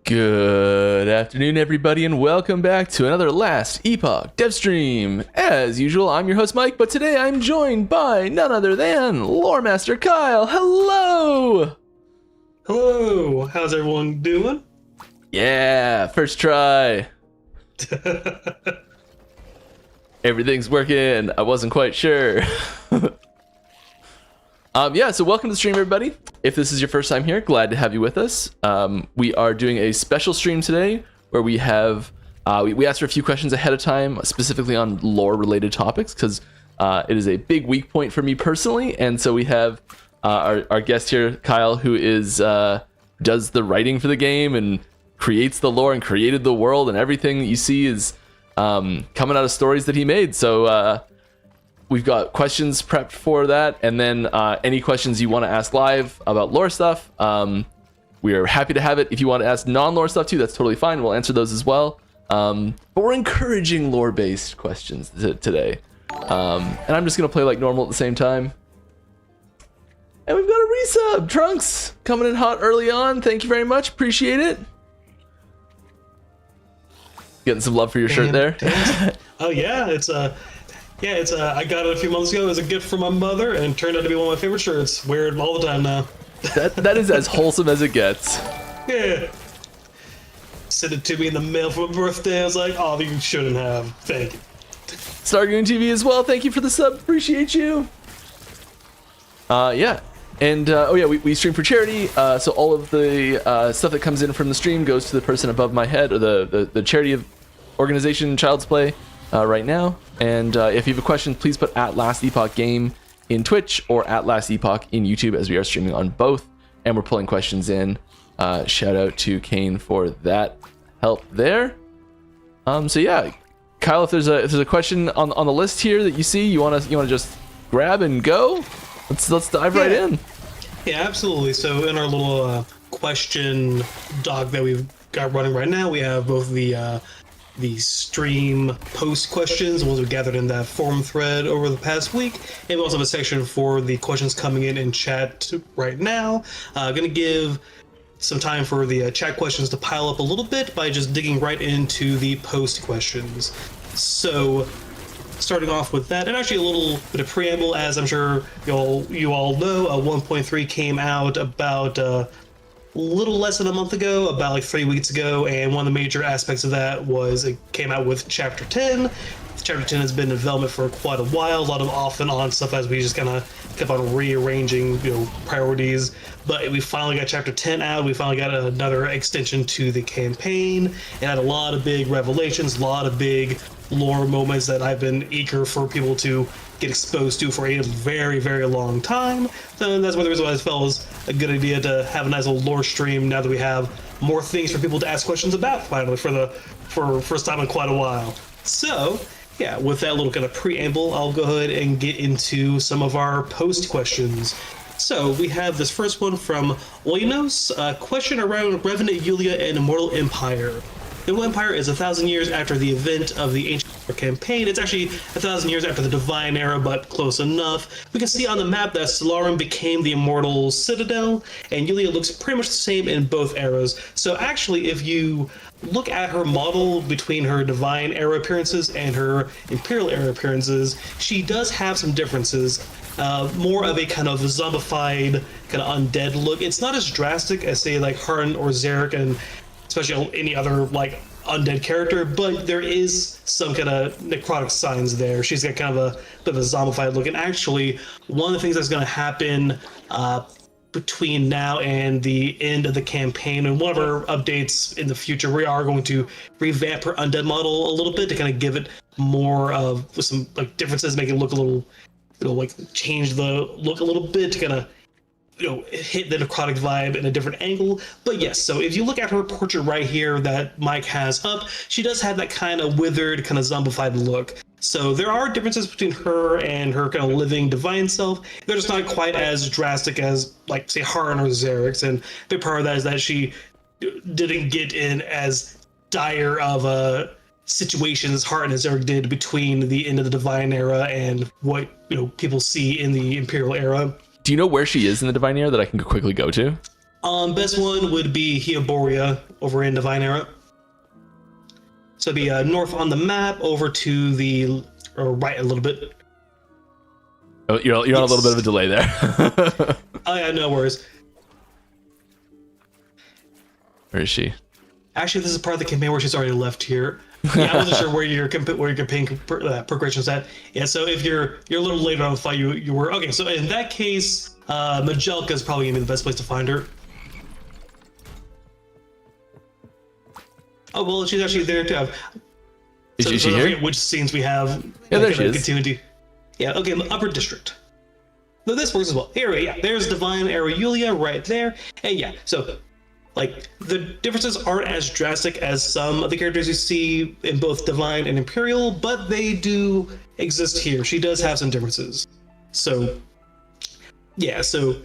Good afternoon, everybody, and welcome back to another Last Epoch dev stream. As usual, I'm your host, Mike, but today I'm joined by none other than Lore Master Kyle. Hello! Hello! How's everyone doing? Yeah, first try. Everything's working. I wasn't quite sure. Yeah, so welcome to the stream, everybody. If this is your first time here, glad to have you with us. We are doing a special stream today where we have we asked for a few questions ahead of time, specifically on lore-related topics, because it is a big weak point for me personally. And so we have our guest here, Kyle, who is does the writing for the game and creates the lore and created the world, and everything that you see is coming out of stories that he made. So we've got questions prepped for that, and then any questions you want to ask live about lore stuff, we are happy to have it. If you want to ask non-lore stuff too, that's totally fine. We'll answer those as well. But we're encouraging lore-based questions today. And I'm just going to play like normal at the same time. And we've got a resub! Trunks, coming in hot early on. Thank you very much. Appreciate it. Getting some love for your shirt there. Oh yeah, I got it a few months ago as a gift from my mother, and turned out to be one of my favorite shirts. Wear it all the time now. That is as wholesome as it gets. Yeah. Sent it to me in the mail for my birthday. I was like, oh, you shouldn't have. Thank you. Stargoon TV as well. Thank you for the sub. Appreciate you. Yeah. And oh yeah, we stream for charity. So all of the stuff that comes in from the stream goes to the person above my head, or the charity organization Child's Play right now. And if you have a question, please put @LastEpochGame in Twitch or @LastEpoch in YouTube, as we are streaming on both, and we're pulling questions in. Shout out to Kane for that help there. So yeah, Kyle, if there's a question on the list here that you see, you wanna just grab and go. Let's dive right in. Yeah, absolutely. So in our little question doc that we've got running right now, we have both the the stream post questions, the ones we gathered in that forum thread over the past week. And we also have a section for the questions coming in chat right now. Going to give some time for the chat questions to pile up a little bit by just digging right into the post questions. So starting off with that, and actually a little bit of preamble, as I'm sure you all know, 1.3 came out about a little less than a month ago, about like 3 weeks ago, and one of the major aspects of that was it came out with Chapter 10. Chapter 10 has been in development for quite a while, a lot of off and on stuff as we just kind of kept on rearranging, priorities. But we finally got Chapter 10 out. We finally got another extension to the campaign. It had a lot of big revelations, a lot of big lore moments that I've been eager for people to get exposed to for a very, very long time. So that's one of the reasons why I felt it was a good idea to have a nice little lore stream now that we have more things for people to ask questions about finally for first time in quite a while. So yeah, with that little kind of preamble, I'll go ahead and get into some of our post questions. So we have this first one from Oinos, a question around Revenant Yulia and Immortal Empire. The Immortal Empire is 1,000 years after the event of the Ancient War campaign. It's actually 1,000 years after the Divine Era, but close enough. We can see on the map that Stellarum became the Immortal Citadel, and Yulia looks pretty much the same in both eras. So actually, if you look at her model between her Divine Era appearances and her Imperial Era appearances, she does have some differences. More of a kind of zombified, kind of undead look. It's not as drastic as, say, like Harn or Zarek, and especially any other like undead character, but there is some kind of necrotic signs there. She's got kind of a bit of a zombified look, and actually one of the things that's going to happen between now and the end of the campaign, and one of our updates in the future, we are going to revamp her undead model a little bit to kind of give it more of some like differences, make it look a little, like change the look a little bit to kind of hit the necrotic vibe in a different angle. But yes, so if you look at her portrait right here that Mike has up, she does have that kind of withered, kind of zombified look. So there are differences between her and her kind of living divine self. They're just not quite as drastic as, like, say, Harn or Zarek's, and a big part of that is that she didn't get in as dire of a situation as Harn and Zarek did between the end of the Divine Era and what people see in the Imperial Era. Do you know where she is in the Divine Era that I can quickly go to? Best one would be Hyperborea over in Divine Era. So it'd be north on the map, over to the right a little bit. Oh, you're on a little bit of a delay there. Oh yeah, no worries. Where is she? Actually, this is part of the campaign where she's already left here. Yeah, I wasn't sure where your campaign progression's at. Yeah, so if you're a little later on the fight, you were okay. So in that case, Majelka is probably gonna be the best place to find her. Oh well, she's actually there too. Is she here? Which scenes we have? Yeah, there she is. Continuity. Yeah, okay, Upper District. No, this works as well. Here, yeah, there's Divine Era Yulia right there, and yeah, so like the differences aren't as drastic as some of the characters you see in both Divine and Imperial, but they do exist here. She does have some differences. So yeah, so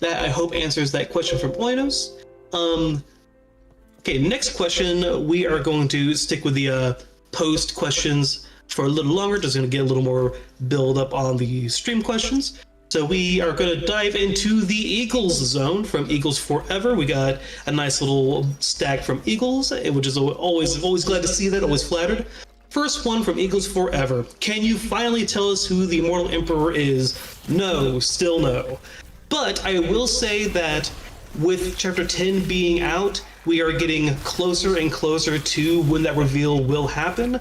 that I hope answers that question from Oinos. Okay, next question, we are going to stick with the post questions for a little longer, just going to get a little more build up on the stream questions. So we are going to dive into the Eagles zone from Eagles Forever. We got a nice little stack from Eagles, which is always glad to see that, always flattered. First one from Eagles Forever. Can you finally tell us who the Immortal Emperor is? No, still no. But I will say that with Chapter 10 being out, we are getting closer and closer to when that reveal will happen.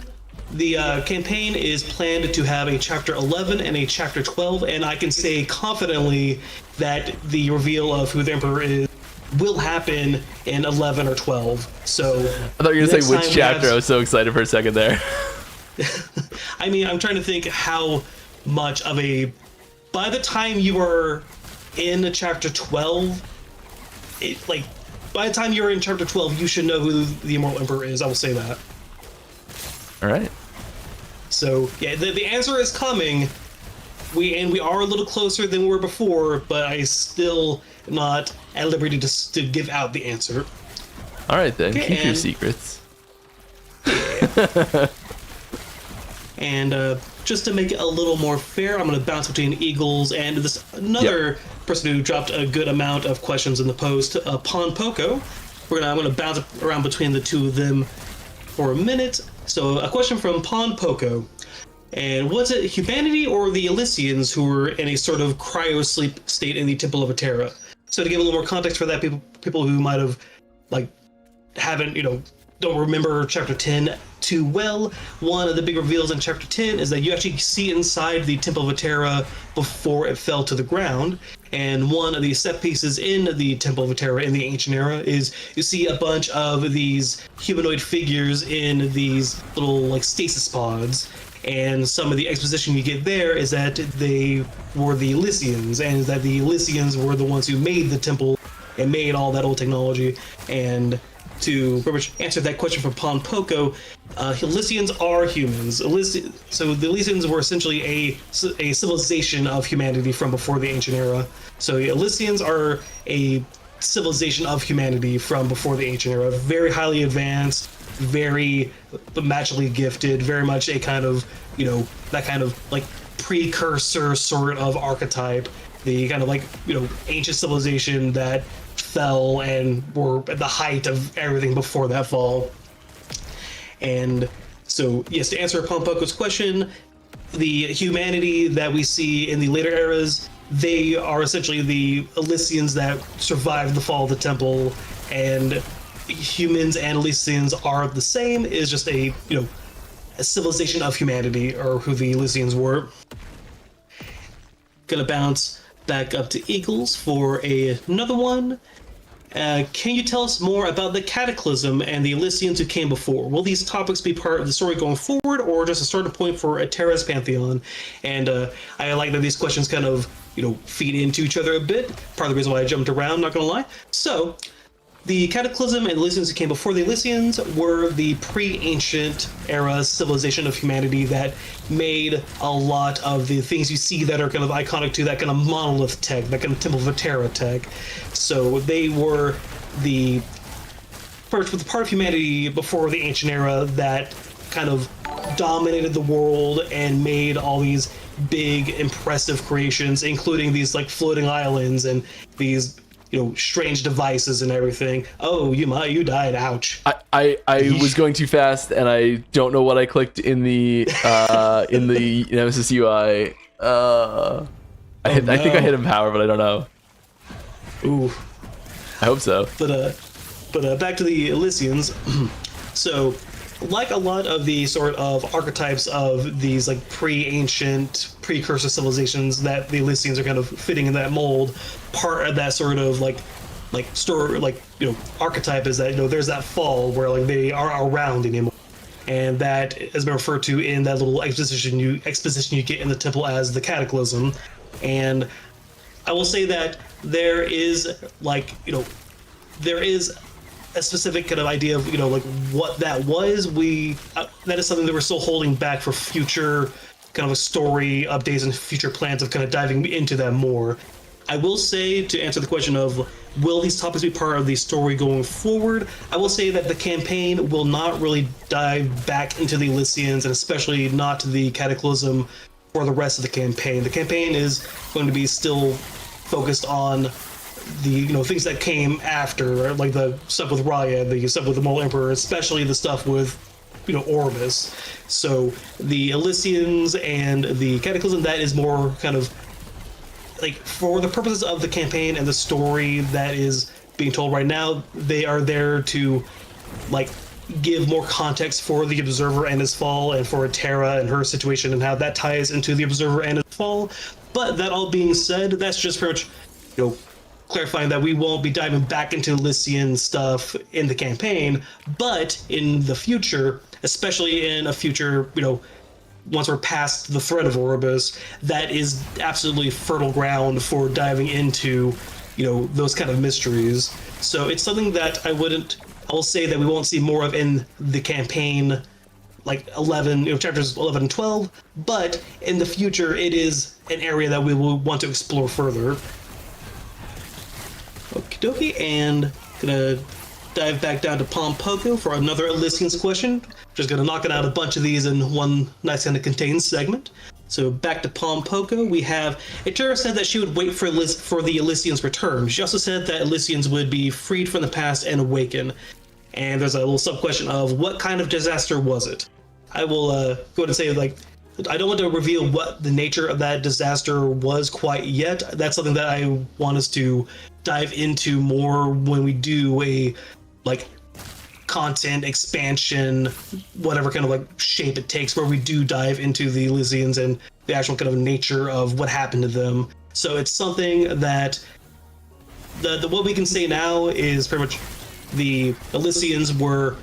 The campaign is planned to have a Chapter 11 and a Chapter 12, and I can say confidently that the reveal of who the Emperor is will happen in 11 or 12. So I thought you were going to say which chapter. I was so excited for a second there. I mean, I'm trying to think how much of a... By the time you are in Chapter 12, by the time you're in Chapter 12, you should know who the Immortal Emperor is. I will say that. All right. So yeah, the answer is coming. We are a little closer than we were before, but I still am not at liberty to give out the answer. All right then, okay, keep your secrets. Yeah. And just to make it a little more fair, I'm going to bounce between Eagles and this another person who dropped a good amount of questions in the post, Pon Poco. I'm going to bounce around between the two of them for a minute. So a question from Pon Poco. And was it humanity or the Elysians who were in a sort of cryo-sleep state in the Temple of Atera? So to give a little more context for that, people who might have, haven't, don't remember Chapter 10 too well, one of the big reveals in Chapter 10 is that you actually see inside the Temple of Atera before it fell to the ground. And one of the set pieces in the Temple of Atera in the Ancient Era is you see a bunch of these humanoid figures in these little, stasis pods. And some of the exposition you get there is that they were the Elysians, and that the Elysians were the ones who made the temple and made all that old technology. And to pretty much answer that question from Pon Poco, Elysians are humans. So the Elysians were essentially a civilization of humanity from before the Ancient Era. So the Elysians are a civilization of humanity from before the Ancient Era, very highly advanced, very magically gifted, very much a kind of, that kind of precursor sort of archetype, the kind of ancient civilization that fell and were at the height of everything before that fall. And so, yes, to answer Pon Poco's question, the humanity that we see in the later eras, they are essentially the Elysians that survived the fall of the temple, and humans and Elysians are the same. It is just a civilization of humanity, or who the Elysians were. Gonna bounce back up to Eagles for another one. Can you tell us more about the Cataclysm and the Elysians who came before? Will these topics be part of the story going forward, or just a starting point for Atera's pantheon? And I like that these questions kind of feed into each other a bit. Part of the reason why I jumped around, not gonna lie. So, the Cataclysm and Elysians who came before the Elysians were the pre-ancient era civilization of humanity that made a lot of the things you see that are kind of iconic to that kind of monolith tech, that kind of Temple of Atera tech. So they were the part of humanity before the ancient era that kind of dominated the world and made all these big, impressive creations, including these floating islands and these strange devices and everything. Oh, you died. Ouch. I was going too fast, and I don't know what I clicked in the Nemesis UI. I think I hit Empower, but I don't know. Ooh. I hope so. But back to the Elysians. So, like a lot of the sort of archetypes of these pre-ancient precursor civilizations, that the Elysians are kind of fitting in that mold. Part of that sort of story, archetype is that there's that fall where they aren't around anymore, and that has been referred to in that little exposition you get in the temple as the Cataclysm. And I will say that there is there is a specific kind of idea of what that was. That is something that we're still holding back for future kind of a story updates and future plans of kind of diving into that more. I will say, to answer the question of will these topics be part of the story going forward, I will say that the campaign will not really dive back into the Elysians, and especially not the Cataclysm, for the rest of the campaign. The campaign is going to be still focused on the things that came after, like the stuff with Raya, the stuff with the Mole Emperor, especially the stuff with Orbis. So the Elysians and the Cataclysm, that is more kind of for the purposes of the campaign and the story that is being told right now. They are there to give more context for the Observer and his fall, and for Atera and her situation, and how that ties into the Observer and his fall. But that all being said, that's just pretty much clarifying that we won't be diving back into Elysian stuff in the campaign, but in the future, especially in a future, once we're past the threat of Orbis, that is absolutely fertile ground for diving into, those kind of mysteries. So it's something that I will say that we won't see more of in the campaign, 11, chapters 11 and 12, but in the future, it is an area that we will want to explore further. Okie dokie, and gonna dive back down to Palm Poco for another Elysians question. Just gonna knock it out a bunch of these in one nice kind of contained segment. So back to Palm Poco, we have Etera said that she would wait for the Elysians' return. She also said that Elysians would be freed from the past and awaken. And there's a little sub question of what kind of disaster was it? I will go ahead and say, like, I don't want to reveal what the nature of that disaster was quite yet. That's something that I want us to dive into more when we do a like content expansion, whatever kind of like shape it takes, where we do dive into the Elysians and the actual kind of nature of what happened to them. So it's something that the what we can say now is pretty much the Elysians were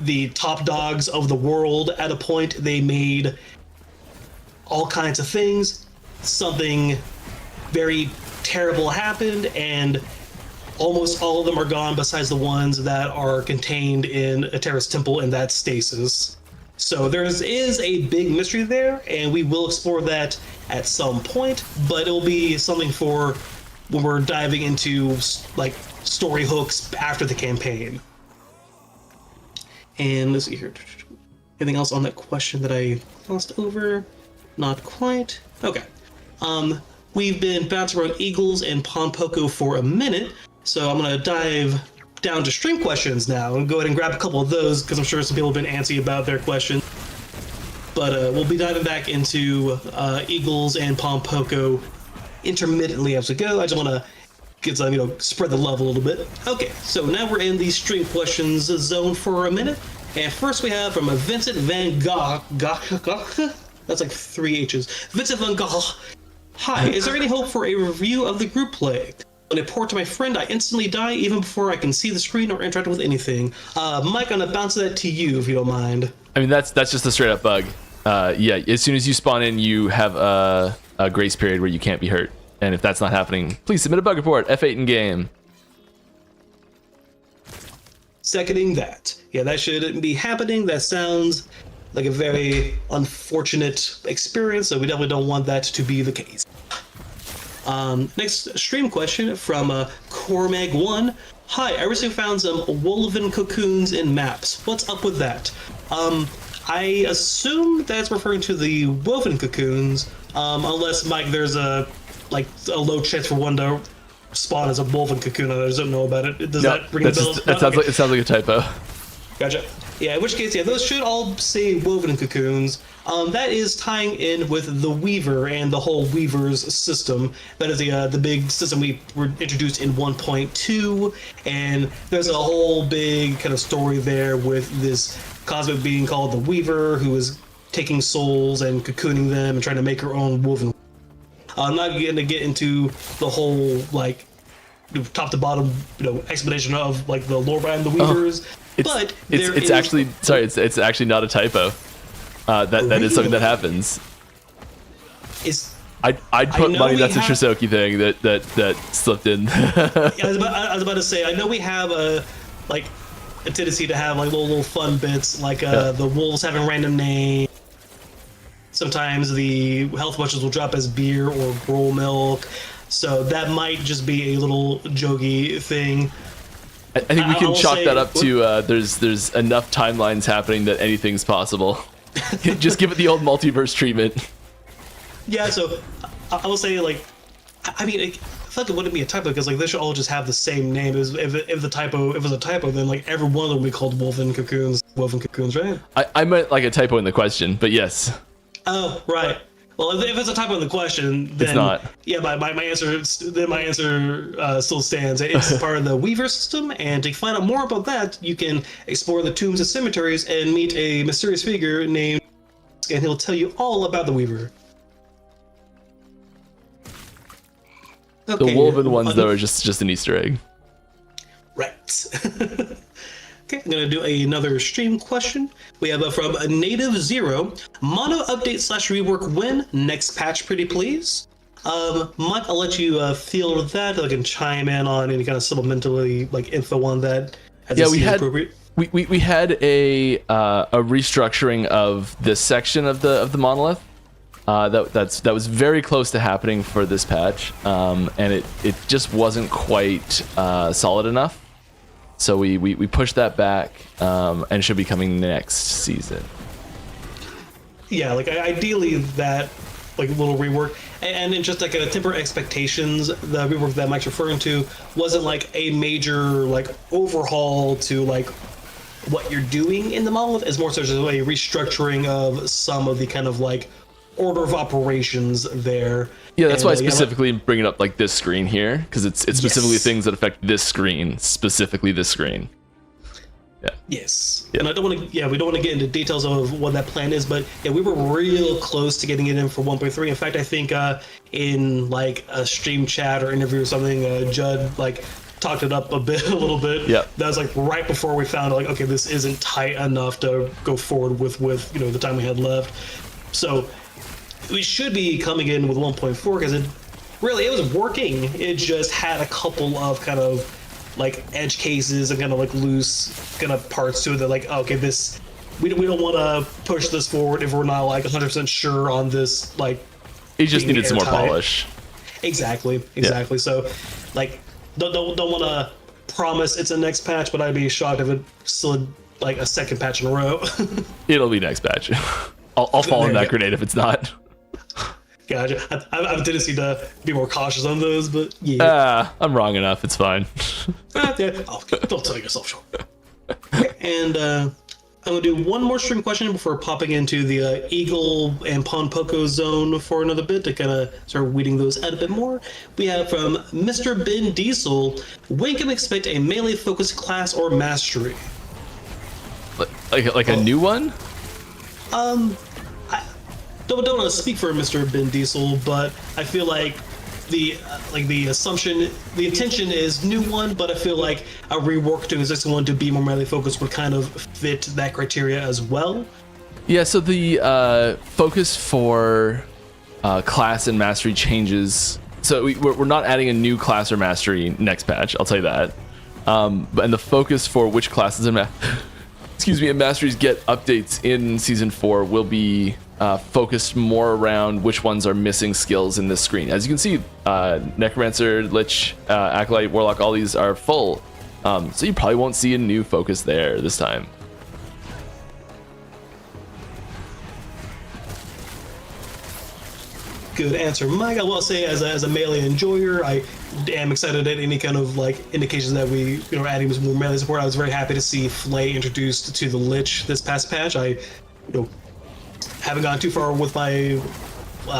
the top dogs of the world at a point. They made all kinds of things. Something very terrible happened, and almost all of them are gone besides the ones that are contained in Etera's temple in that stasis. So there is a big mystery there, and we will explore that at some point, but it'll be something for when we're diving into like story hooks after the campaign. And let's see here. Anything else on that question that I glossed over? Not quite. Okay. We've been bouncing around Eagles and Palm Poco for a minute, so I'm gonna dive down to stream questions now and go ahead and grab a couple of those because I'm sure some people have been antsy about their questions. But we'll be diving back into Eagles and Palm Poco intermittently as we go. I just want to get some, spread the love a little bit. Okay, so now we're in the stream questions zone for a minute. And first we have from Vincent Van Gogh. That's like 3 H's. Vincent Van Gogh. Hi, is there any hope for a review of the group play? When I port to my friend, I instantly die even before I can see the screen or interact with anything. Mike, I'm gonna bounce that to you if you don't mind. I mean, that's just a straight up bug. Yeah, as soon as you spawn in, you have a grace period where you can't be hurt. And if that's not happening, please submit a bug report. F8 in game. Seconding that. Yeah, that shouldn't be happening. That sounds like a very unfortunate experience, so we definitely don't want that to be the case. Next stream question from Cormag1. Hi, I recently found some woven cocoons in maps. What's up with that? I assume that's referring to the woven cocoons, unless, Mike, there's a low chance for one to spawn as a woven cocoon. I just don't know about it. Does that ring a bell? It sounds like a typo. Gotcha. Yeah, in which case, yeah, those should all say woven cocoons. That is tying in with the Weaver and the whole Weaver's system. That is the big system we were introduced in 1.2, and there's a whole big kind of story there with this cosmic being called the Weaver, who is taking souls and cocooning them and trying to make her own woven. I'm not going to get into the whole top to bottom explanation of the lore behind the Weavers. It's actually not a typo. That is something that happens. I'd put money that's a Trisoki thing that slipped in. I was about to say, I know we have a tendency to have little fun bits the wolves having random names. Sometimes the health potions will drop as beer or gruel milk, so that might just be a little jokey thing. I think we can chalk that up to there's enough timelines happening that anything's possible. Just give it the old multiverse treatment. Yeah, so I will say I mean, I feel like it wouldn't be a typo because they should all just have the same name. If it was a typo, then every one of them would be called woven cocoons, right? I meant a typo in the question, but yes. Oh, right. Well, if it's a typo in the question, then it's not. Yeah, my answer still stands. It's part of the Weaver system, and to find out more about that, you can explore the tombs and cemeteries and meet a mysterious figure named, and he'll tell you all about the Weaver. Okay, the woven ones, though, are just an Easter egg. Right. Okay, I'm going to do another stream question. We have from a Native Zero. Mono update / rework when? Next patch, pretty please. Mike, I'll let you feel that. I can chime in on any kind of supplementary info on that. Yeah, we had a restructuring of this section of the monolith. That was very close to happening for this patch, and it just wasn't quite solid enough. So we pushed that back, and should be coming next season. Yeah, like ideally that like little rework, and then just like a temper expectations. The rework that Mike's referring to wasn't like a major like overhaul to like what you're doing in the monolith. Is more so just a restructuring of some of the kind of like order of operations there. Yeah, that's why I specifically bring it up like this screen here, because it's specifically Yes. things that affect this screen, specifically this screen. Yeah. Yes. Yeah. And I don't want to, we don't want to get into details of what that plan is, but yeah, we were real close to getting it in for 1.3. In fact, I think in like a stream chat or interview or something, Judd like talked it up a little bit. Yeah. That was like right before we found like, okay, this isn't tight enough to go forward with the time we had left. So we should be coming in with 1.4 because it was working. It just had a couple of kind of like edge cases and kind of like loose kind of parts to it that like, okay, this we don't want to push this forward if we're not like 100% sure on this, like It just being needed some more airtight. polish. Exactly. So like don't want to promise it's a next patch, but I'd be shocked if it slid like a second patch in a row. It'll be next patch. I'll fall in There that you go. grenade if it's not. Gotcha. I have a tendency to be more cautious on those, but yeah. I'm wrong enough. It's fine. Yeah. Oh, don't tell yourself short. And I'm gonna do one more stream question before popping into the Eagle and Pon Poco zone for another bit to kind of start weeding those out a bit more. We have from Mr. Ben Diesel: when can we expect a melee focused class or mastery? Like a new one? Don't want to speak for Mr. Ben Diesel, but I feel like the intention is new one, but I feel like a rework to existing one to be more melee focused would kind of fit that criteria as well. Yeah, so the focus for class and mastery changes. So we're not adding a new class or mastery next patch, I'll tell you that. And the focus for which classes and and masteries get updates in Season 4 will be focused more around which ones are missing skills in this screen. As you can see, Necromancer, Lich, Acolyte, Warlock, all these are full. So you probably won't see a new focus there this time. Good answer, Mike. I will say, as a melee enjoyer, I am excited at any kind of like indications that we are adding some more melee support. I was very happy to see Flay introduced to the Lich this past patch. I haven't gone too far with my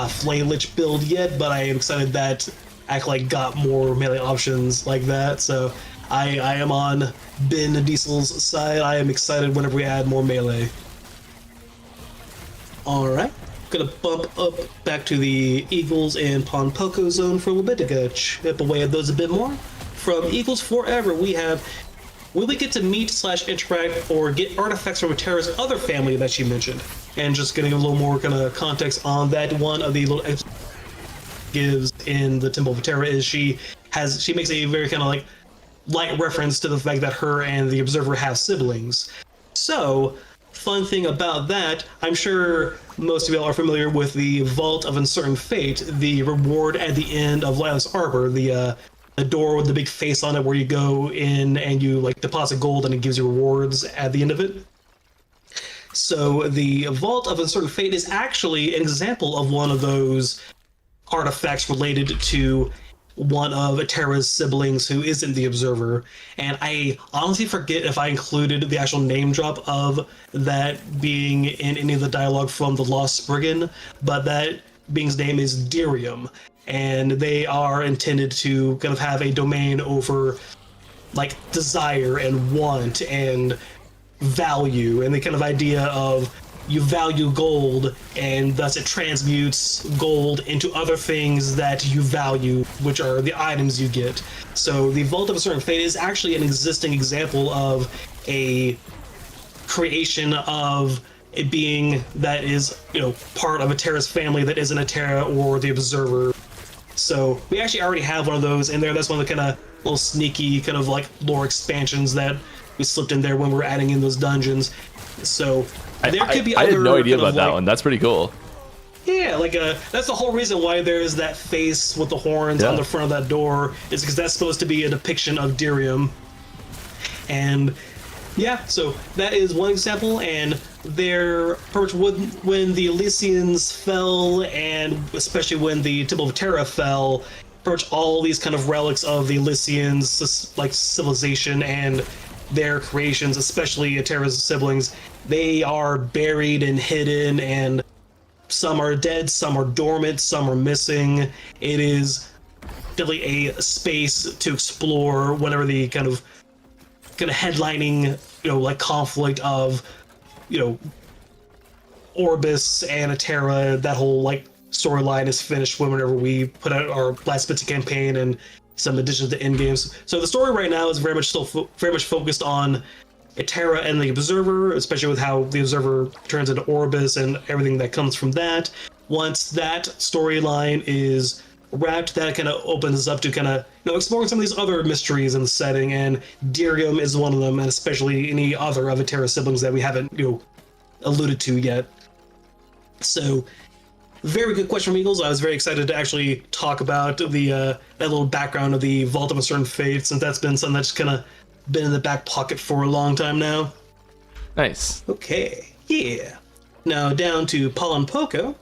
Flay Lich build yet, but I am excited that Acolyte got more melee options like that. So I am on Ben Diesel's side. I am excited whenever we add more melee. All right. Gonna bump up back to the Eagles and Pon Poco zone for a little bit to go chip away at those a bit more. From Eagles Forever, we have: will we get to meet / interact or get artifacts from Terra's other family that she mentioned? And just getting a little more kind of context on that, one of the little gives in the Temple of Terra is she makes a very kind of like light reference to the fact that her and the Observer have siblings. So, fun thing about that, I'm sure most of y'all are familiar with the Vault of Uncertain Fate, the reward at the end of Lila's Arbor, the door with the big face on it where you go in and you like deposit gold and it gives you rewards at the end of it. So the Vault of Uncertain Fate is actually an example of one of those artifacts related to one of Terra's siblings who isn't the Observer. And I honestly forget if I included the actual name drop of that being in any of the dialogue from the Lost Spriggan, but that being's name is Dirium. And they are intended to kind of have a domain over like desire and want and value, and the kind of idea of you value gold and thus it transmutes gold into other things that you value, which are the items you get. So the Vault of a Certain Fate is actually an existing example of a creation of a being that is, part of a Terra's family that isn't a Terra or the Observer. So we actually already have one of those in there. That's one of the kind of little sneaky kind of like lore expansions that we slipped in there when we were adding in those dungeons. So there could be I other had no idea kind of, about that like, one. That's pretty cool. Yeah, like that's the whole reason why there's that face with the horns on the front of that door, is because that's supposed to be a depiction of Dirium. And yeah, so that is one example, and there, pretty much when the Elysians fell, and especially when the Temple of Terra fell, pretty much all these kind of relics of the Elysians, like civilization and their creations, especially Terra's siblings, they are buried and hidden, and some are dead, some are dormant, some are missing. It is really a space to explore whenever the kind of headlining, like conflict of, Orbis and Terra, that whole like storyline is finished whenever we put out our last bits of campaign and some additions to end games. So the story right now is very much very much focused on Terra and the Observer, especially with how the Observer turns into Orbis and everything that comes from that. Once that storyline is wrapped, that kind of opens us up to kind of exploring some of these other mysteries in the setting, and Dirium is one of them, and especially any other of the Terra siblings that we haven't alluded to yet. So very good question from Eagles. I was very excited to actually talk about the that little background of the Vault of Uncertain Fate, since that's been something that's kind of been in the back pocket for a long time now. Nice. Okay, yeah. Now down to Paul Poco.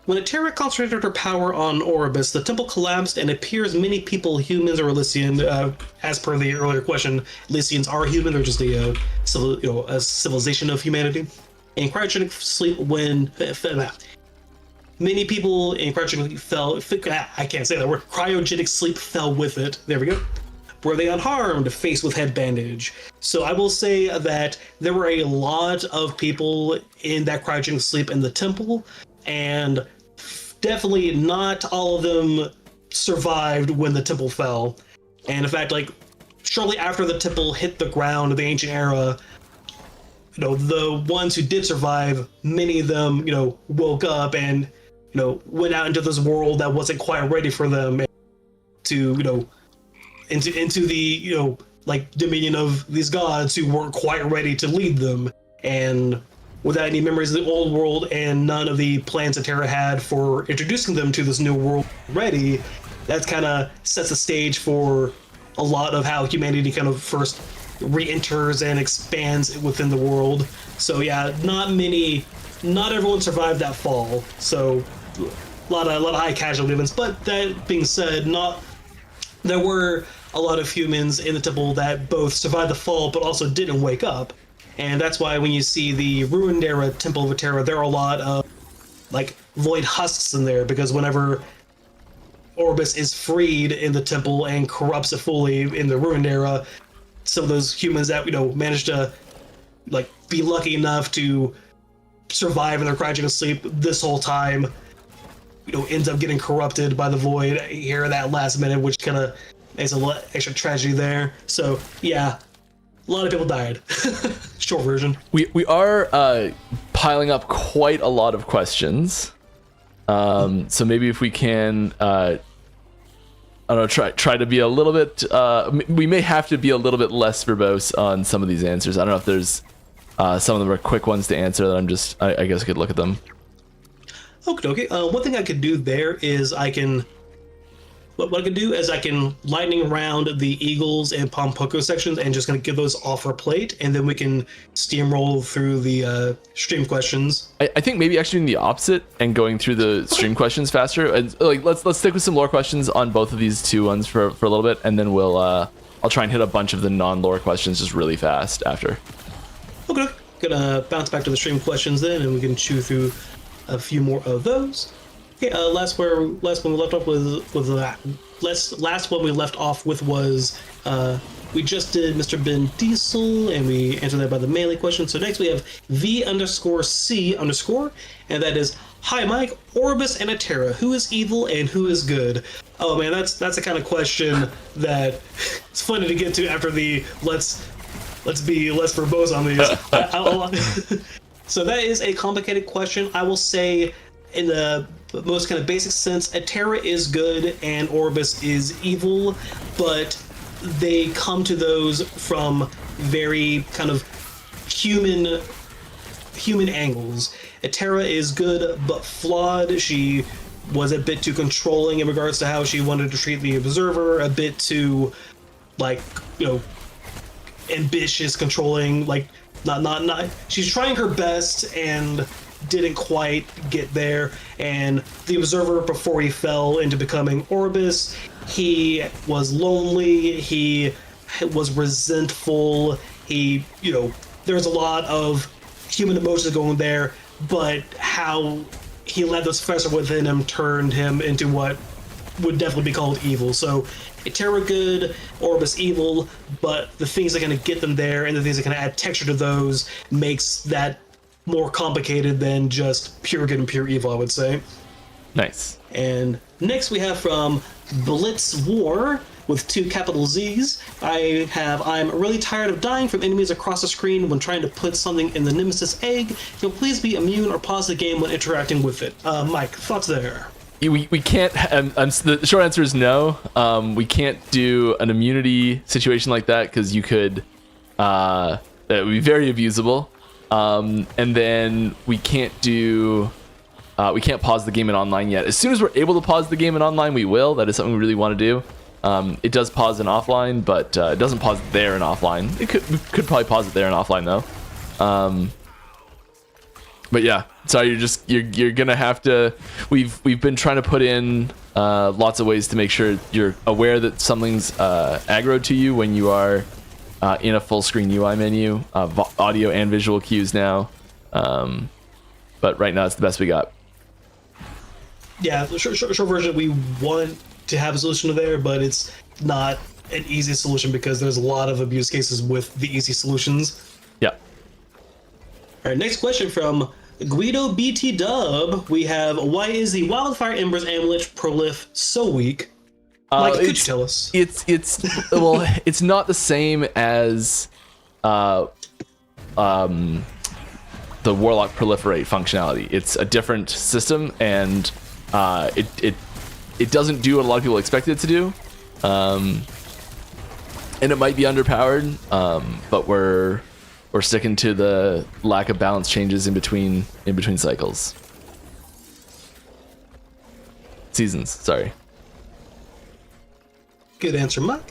When Terra concentrated her power on Orbis, the temple collapsed and appears many people, humans or Elysian, as per the earlier question, Elysians are human, they're just a civilization of humanity. In cryogenic sleep, when many people in cryogenic sleep fell with it. There we go. Were they unharmed, faced with head bandage? So I will say that there were a lot of people in that cryogenic sleep in the temple, and definitely not all of them survived when the temple fell. And in fact, like shortly after the temple hit the ground of the ancient era, the ones who did survive, many of them, woke up and, went out into this world that wasn't quite ready for them to, into the, like dominion of these gods who weren't quite ready to lead them. And without any memories of the old world and none of the plans that Terra had for introducing them to this new world ready, that kind of sets the stage for a lot of how humanity kind of first re-enters and expands within the world. So yeah, not everyone survived that fall. So a lot of high casualty events. But that being said, there were a lot of humans in the temple that both survived the fall but also didn't wake up. And that's why when you see the Ruined Era Temple of Terra, there are a lot of like void husks in there, because whenever Orbis is freed in the temple and corrupts it fully in the Ruined Era, some of those humans that managed to like be lucky enough to survive in their cryogenic sleep this whole time, ends up getting corrupted by the void here at that last minute, which kind of makes a lot extra tragedy there. So yeah, a lot of people died. Short version. We are piling up quite a lot of questions. So maybe if we can, I don't know, try to be a little bit. We may have to be a little bit less verbose on some of these answers. I don't know if there's some of them are quick ones to answer that I guess I could look at them. Okay. One thing I could do there is I can lightning round the Eagles and Pompoko sections and just gonna give those off our plate, and then we can steamroll through the stream questions. I think maybe actually doing the opposite and going through the stream questions faster. And like let's stick with some lore questions on both of these two ones for a little bit, and then I'll try and hit a bunch of the non-lore questions just really fast after. Okay. Gonna bounce back to the stream questions then, and we can chew through a few more of those. Okay, last one we left off was we just did Mr. Ben Diesel, and we answered that by the melee question. So next we have V_C_, and that is, hi Mike, Orbis and Terra, who is evil and who is good? Oh man, that's the kind of question that it's funny to get to after the let's be less verbose on these. So that is a complicated question. I will say, in the most kind of basic sense, Terra is good and Orbis is evil, but they come to those from very kind of human angles. Terra is good but flawed. She was a bit too controlling in regards to how she wanted to treat the Observer, a bit too, like, ambitious, controlling, like not. She's trying her best and didn't quite get there. And the Observer, before he fell into becoming Orbis, he was lonely. He was resentful. He, there's a lot of human emotions going there, but how he let those fester within him turned him into what would definitely be called evil. So Terra good, Orbis evil, but the things that are going to get them there and the things that can add texture to those makes that more complicated than just pure good and pure evil, I would say. Nice. And next we have from Blitz War with 2 capital Z's. I'm really tired of dying from enemies across the screen when trying to put something in the Nemesis egg. Can you please be immune or pause the game when interacting with it? Mike, thoughts there? We can't. The short answer is no. We can't do an immunity situation like that because you could. That would be very abusable. And then we can't do. We can't pause the game in online yet. As soon as we're able to pause the game in online, we will. That is something we really want to do. It does pause in offline, but it doesn't pause there in offline. We could probably pause it there in offline though. But yeah, so you're gonna have to. We've been trying to put in lots of ways to make sure you're aware that something's aggroed to you when you are in a full screen UI menu, audio and visual cues now. But right now it's the best we got. Yeah, the short version, we want to have a solution there, but it's not an easy solution because there's a lot of abuse cases with the easy solutions. Yeah. All right, next question from Guido BT Dub. We have, why is the Wildfire Embers Amulet Prolif so weak? Mike, could you tell us? It's well, it's not the same as the Warlock Proliferate functionality. It's a different system, and it doesn't do what a lot of people expected it to do, and it might be underpowered, but we're sticking to the lack of balance changes in between cycles. Seasons, sorry. Good answer, Mike.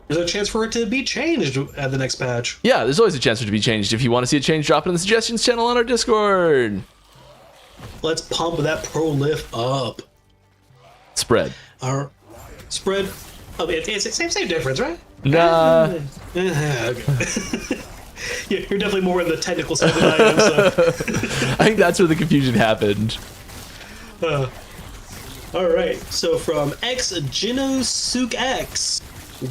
There's a chance for it to be changed at the next patch. Yeah, there's always a chance for it to be changed. If you want to see a change, drop it in the suggestions channel on our Discord. Let's pump that Prolif up. Spread. Our spread. Oh, it's same difference, right? Nah. Okay. Yeah, you're definitely more in the technical side than I am. So. I think that's where the confusion happened. All right. So from X Genosuk X,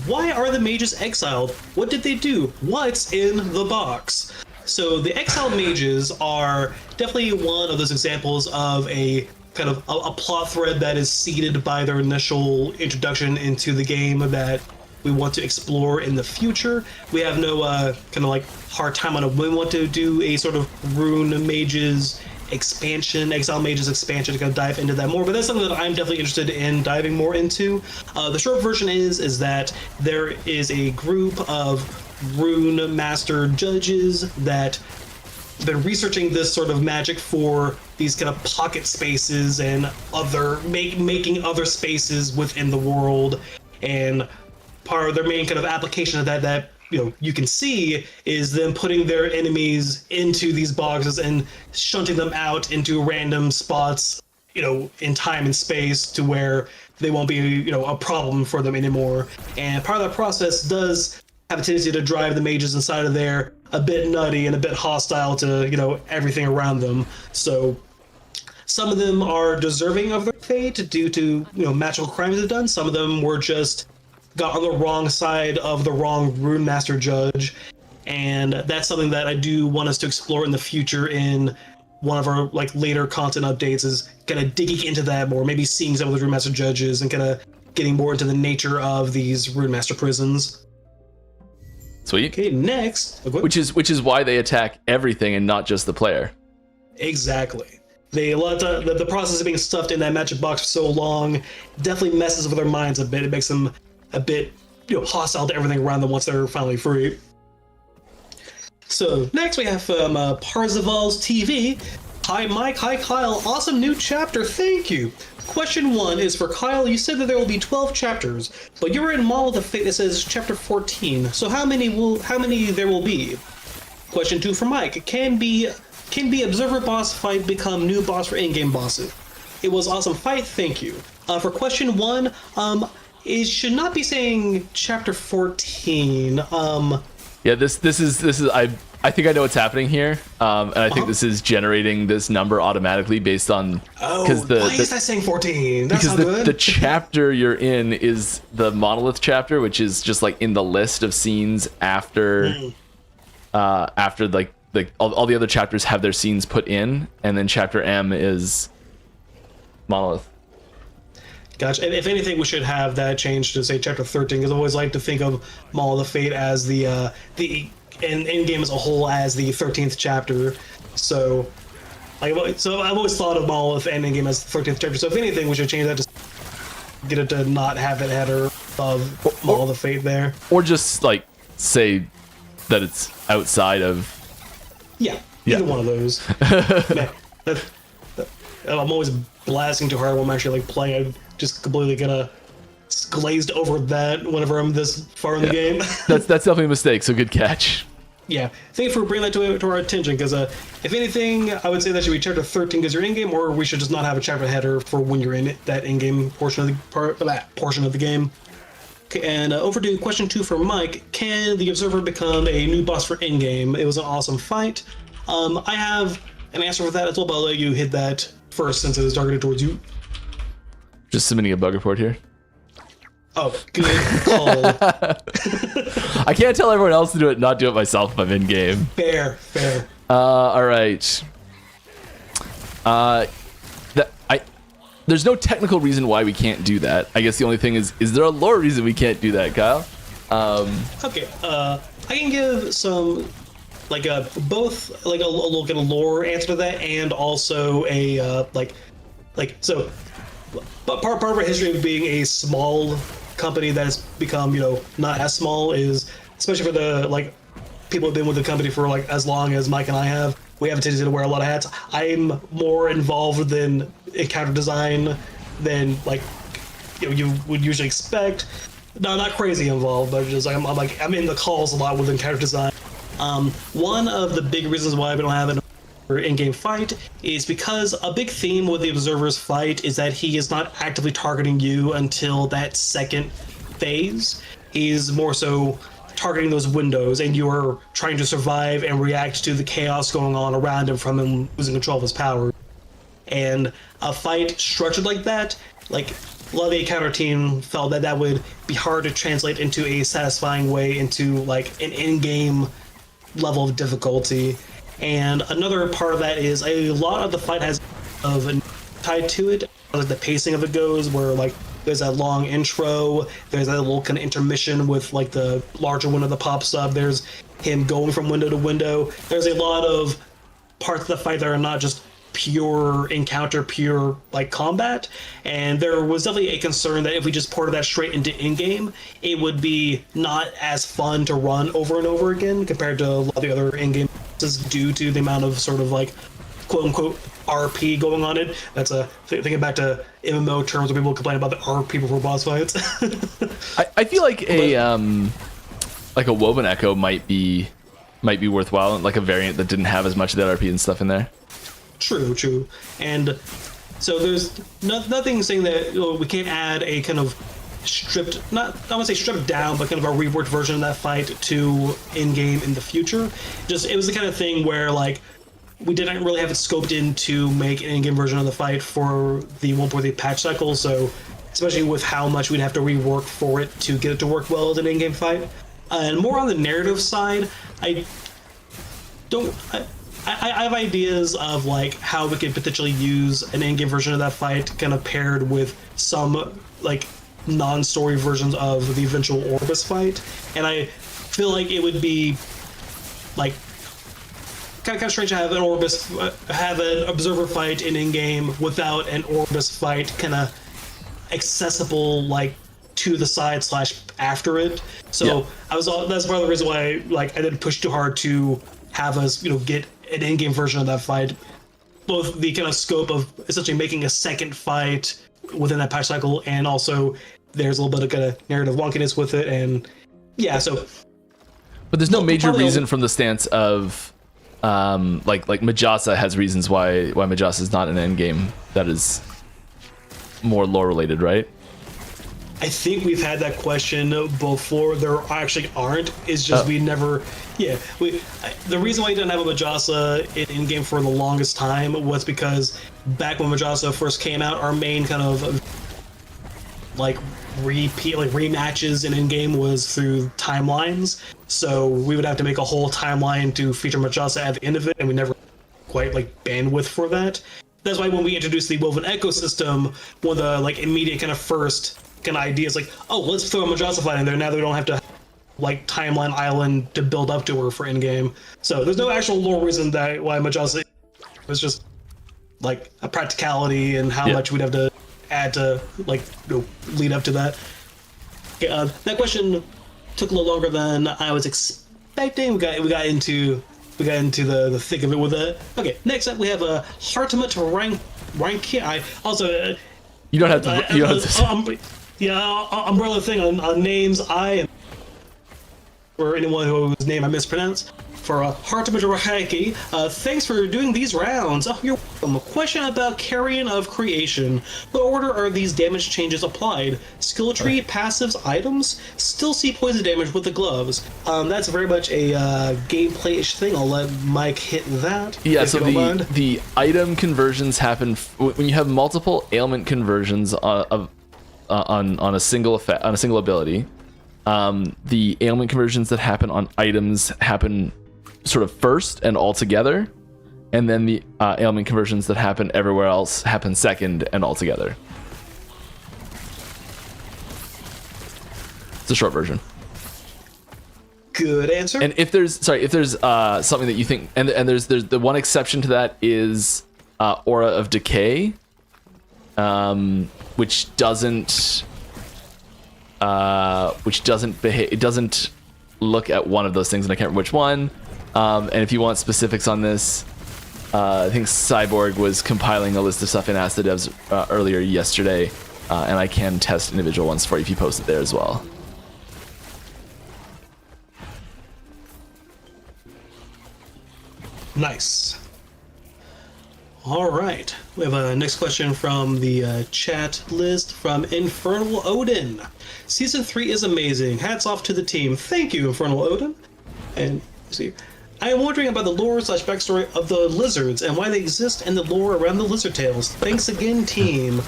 why are the mages exiled? What did they do? What's in the box? So the exiled mages are definitely one of those examples of a kind of a plot thread that is seeded by their initial introduction into the game that we want to explore in the future. We have no kind of like hard time on it. We want to do a sort of Rune Mages expansion, Exile Mages expansion, to kind of dive into that more, but that's something that I'm definitely interested in diving more into. The short version is that there is a group of Rune Master judges that have been researching this sort of magic for these kind of pocket spaces and other making other spaces within the world, and part of their main kind of application of that you can see is them putting their enemies into these boxes and shunting them out into random spots, in time and space to where they won't be, a problem for them anymore. And part of that process does have a tendency to drive the mages inside of there a bit nutty and a bit hostile to, everything around them. So some of them are deserving of their fate due to, magical crimes they've done. Some of them were just got on the wrong side of the wrong Rune Master judge, and that's something that I do want us to explore in the future in one of our later content updates, is kind of digging into that more, maybe seeing some of the Rune Master judges and kind of getting more into the nature of these Rune Master prisons. Sweet. Okay, next. Which is why they attack everything and not just the player. Exactly. The process of being stuffed in that magic box for so long definitely messes with their minds a bit. It makes them a bit hostile to everything around them once they're finally free. So next we have from Parzival's TV. Hi, Mike. Hi, Kyle. Awesome new chapter. Thank you. Question 1 is for Kyle. You said that there will be 12 chapters, but you're in Mall of the Fate that says chapter 14. So how many there will be? Question 2 for Mike. Can the observer boss fight become new boss for in-game bosses? It was awesome fight. Thank you. For question 1, it should not be saying chapter 14. Yeah, this is I think I know what's happening here, and I think this is generating this number automatically based on why is that saying 14? That's because not good. the chapter you're in is the Monolith chapter, which is just like in the list of scenes after like all the other chapters have their scenes put in, and then chapter M is Monolith. Gotcha. And if anything, we should have that changed to say chapter 13, because I always like to think of Mall of the Fate as the end game as a whole as the 13th chapter. So I've always thought of Mall of Ending game as the 13th chapter. So if anything, we should change that to get it to not have that header of Mall of the Fate there. Or just like say that it's outside of. Yeah, either one of those. Man, I'm always blasting too hard when I'm actually like playing. I'm just completely gonna glazed over that whenever I'm this far in the game. That's definitely a mistake. So good catch. Yeah, thank you for bringing that to our attention. Because if anything, I would say that should be chapter 13 because you're in game, or we should just not have a chapter header for when you're in it, that in-game portion of the game. Okay, and over to question 2 for Mike. Can the observer become a new boss for in-game? It was an awesome fight. I have an answer for that as well, but I'll let you hit that first since it is targeted towards you. Just submitting a bug report here. Oh, good call. I can't tell everyone else to do it, not do it myself if I'm in game. Fair. All right. There's no technical reason why we can't do that. I guess the only thing is there a lore reason we can't do that, Kyle? Okay. I can give some both like a little bit of lore answer to that, and also a so. But part of our history of being a small company that has become, not as small is, especially for the people who've been with the company for as long as Mike and I have, we have a tendency to wear a lot of hats. I'm more involved in encounter design than you would usually expect. No, not crazy involved, but just I'm in the calls a lot with encounter design. One of the big reasons why we don't have an in-game fight is because a big theme with the observer's fight is that he is not actively targeting you until that second phase. He's more so targeting those windows, and you are trying to survive and react to the chaos going on around him from him losing control of his power. And a fight structured like that, a lot of the encounter team felt that would be hard to translate into a satisfying way into an in-game level of difficulty. And another part of that is a lot of the fight has tied to it, the pacing of it goes, where there's that long intro, there's that little kind of intermission with the larger window that pops up, there's him going from window to window. There's a lot of parts of the fight that are not just pure encounter, pure combat, and there was definitely a concern that if we just ported that straight into in-game, it would be not as fun to run over and over again compared to a lot of the other in-game due to the amount of sort of quote-unquote RP going on it. That's thinking back to MMO terms where people complain about the RP before boss fights. I feel like a Woven Echo might be worthwhile, like a variant that didn't have as much of that RP and stuff in there. True. And so there's nothing saying that we can't add a kind of stripped, I want to say stripped down, but kind of a reworked version of that fight to in-game in the future. Just, it was the kind of thing where we didn't really have it scoped in to make an in-game version of the fight for the 1.8 patch cycle, so especially with how much we'd have to rework for it to get it to work well as an in-game fight. And more on the narrative side, I have ideas of how we could potentially use an in-game version of that fight kind of paired with some non-story versions of the eventual Orbis fight, and I feel like it would be kind of strange to have an observer fight in-game without an Orbis fight kind of accessible to the side / after it. So yeah. That's part of the reason why I didn't push too hard to have us get an in-game version of that fight. both the kind of scope of essentially making a second fight within that patch cycle, and also there's a little bit of kind of narrative wonkiness with it, and yeah, so. But there's no major probably reason from the stance of, like Majasa has reasons why Majasa is not an endgame that is more lore related, right? I think we've had that question before. There actually aren't. It's just we never. Yeah, the reason why we didn't have a Majasa in game for the longest time was because back when Majasa first came out, our main kind of like rematches in game was through timelines. So we would have to make a whole timeline to feature Majasa at the end of it, and we never quite like bandwidth for that. That's why when we introduced the woven ecosystem, one of the like immediate kind of first kind of ideas, like, oh, let's throw a Majasa fight in there now that we don't have to like timeline island to build up to her for in-game. So there's no actual lore reason that why Majasa was just like a practicality and how much we'd have to add to like lead up to that. Okay, that question took a little longer than I was expecting. We got into the thick of it with it. Okay, next up we have a Heartmut rank. I also you don't have to. Umbrella thing on names. Or anyone whose name I mispronounced, for Heartmut Rahaki. Thanks for doing these rounds. Oh, you're welcome. A question about Carrion of Creation. What order are these damage changes applied? Skill tree, passives, items? Still see poison damage with the gloves. That's very much a gameplay-ish thing. I'll let Mike hit that. Yeah, so the item conversions happen when you have multiple ailment conversions on a single effect, on a single ability. The ailment conversions that happen on items happen sort of first and all together, and then the ailment conversions that happen everywhere else happen second and all together. It's a short version. Good answer. And if there's something that you think, and there's the one exception to that is Aura of Decay, which doesn't behave. It doesn't look at one of those things, and I can't remember which one. And if you want specifics on this, I think Cyborg was compiling a list of stuff and asked the devs earlier yesterday, and I can test individual ones for you if you post it there as well. Nice. All right, we have a next question from the chat list from Infernal Odin. Season 3 is amazing. Hats off to the team. Thank you, Infernal Odin. And see, I am wondering about the lore / backstory of the lizards and why they exist and the lore around the lizard tails. Thanks again, team.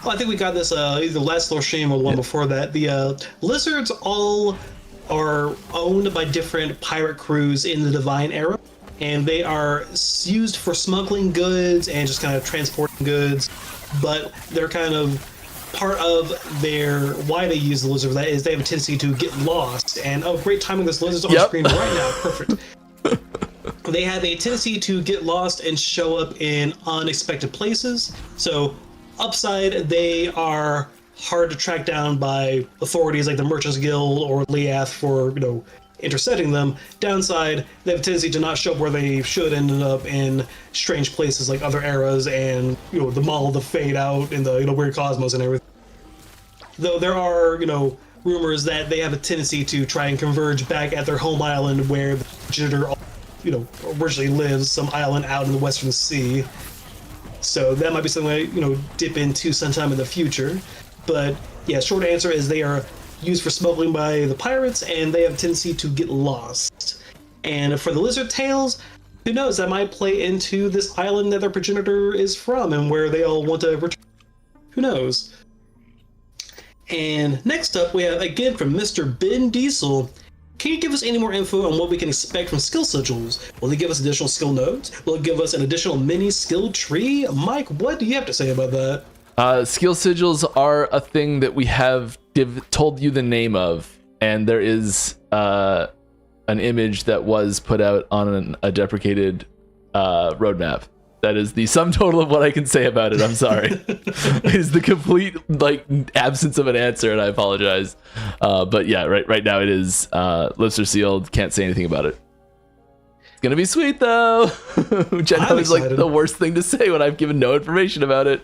Well, I think we got this either last lore stream or the one before that. The lizards all are owned by different pirate crews in the Divine Era, and they are used for smuggling goods and just kind of transporting goods, but they're kind of part of their why they use the lizard for that is they have a tendency to get lost. And oh, great timing! This lizard's on screen right now. Perfect. They have a tendency to get lost and show up in unexpected places. So, upside, they are hard to track down by authorities like the Merchants Guild or Leath for intercepting them. Downside, they have a tendency to not show up where they should, end up in strange places like other eras and the Mall of the Fade out in the weird cosmos and everything. Though there are rumors that they have a tendency to try and converge back at their home island where the progenitor originally lives, some island out in the Western Sea. So that might be something I dip into sometime in the future. But yeah, short answer is they are used for smuggling by the pirates, and they have a tendency to get lost. And for the lizard tails, who knows, that might play into this island that their progenitor is from and where they all want to return. Who knows? And next up, we have again from Mr. Ben Diesel. Can you give us any more info on what we can expect from skill sigils? Will it give us additional skill nodes? Will it give us an additional mini skill tree? Mike, what do you have to say about that? Skill sigils are a thing that we have told you the name of, and there is an image that was put out on a deprecated roadmap. That is the sum total of what I can say about it. I'm sorry. It is the complete absence of an answer, and I apologize. But yeah, right now it is lips are sealed. Can't say anything about it. gonna be sweet though. Which I know I'm is like excited. the worst thing to say when I've given no information about it.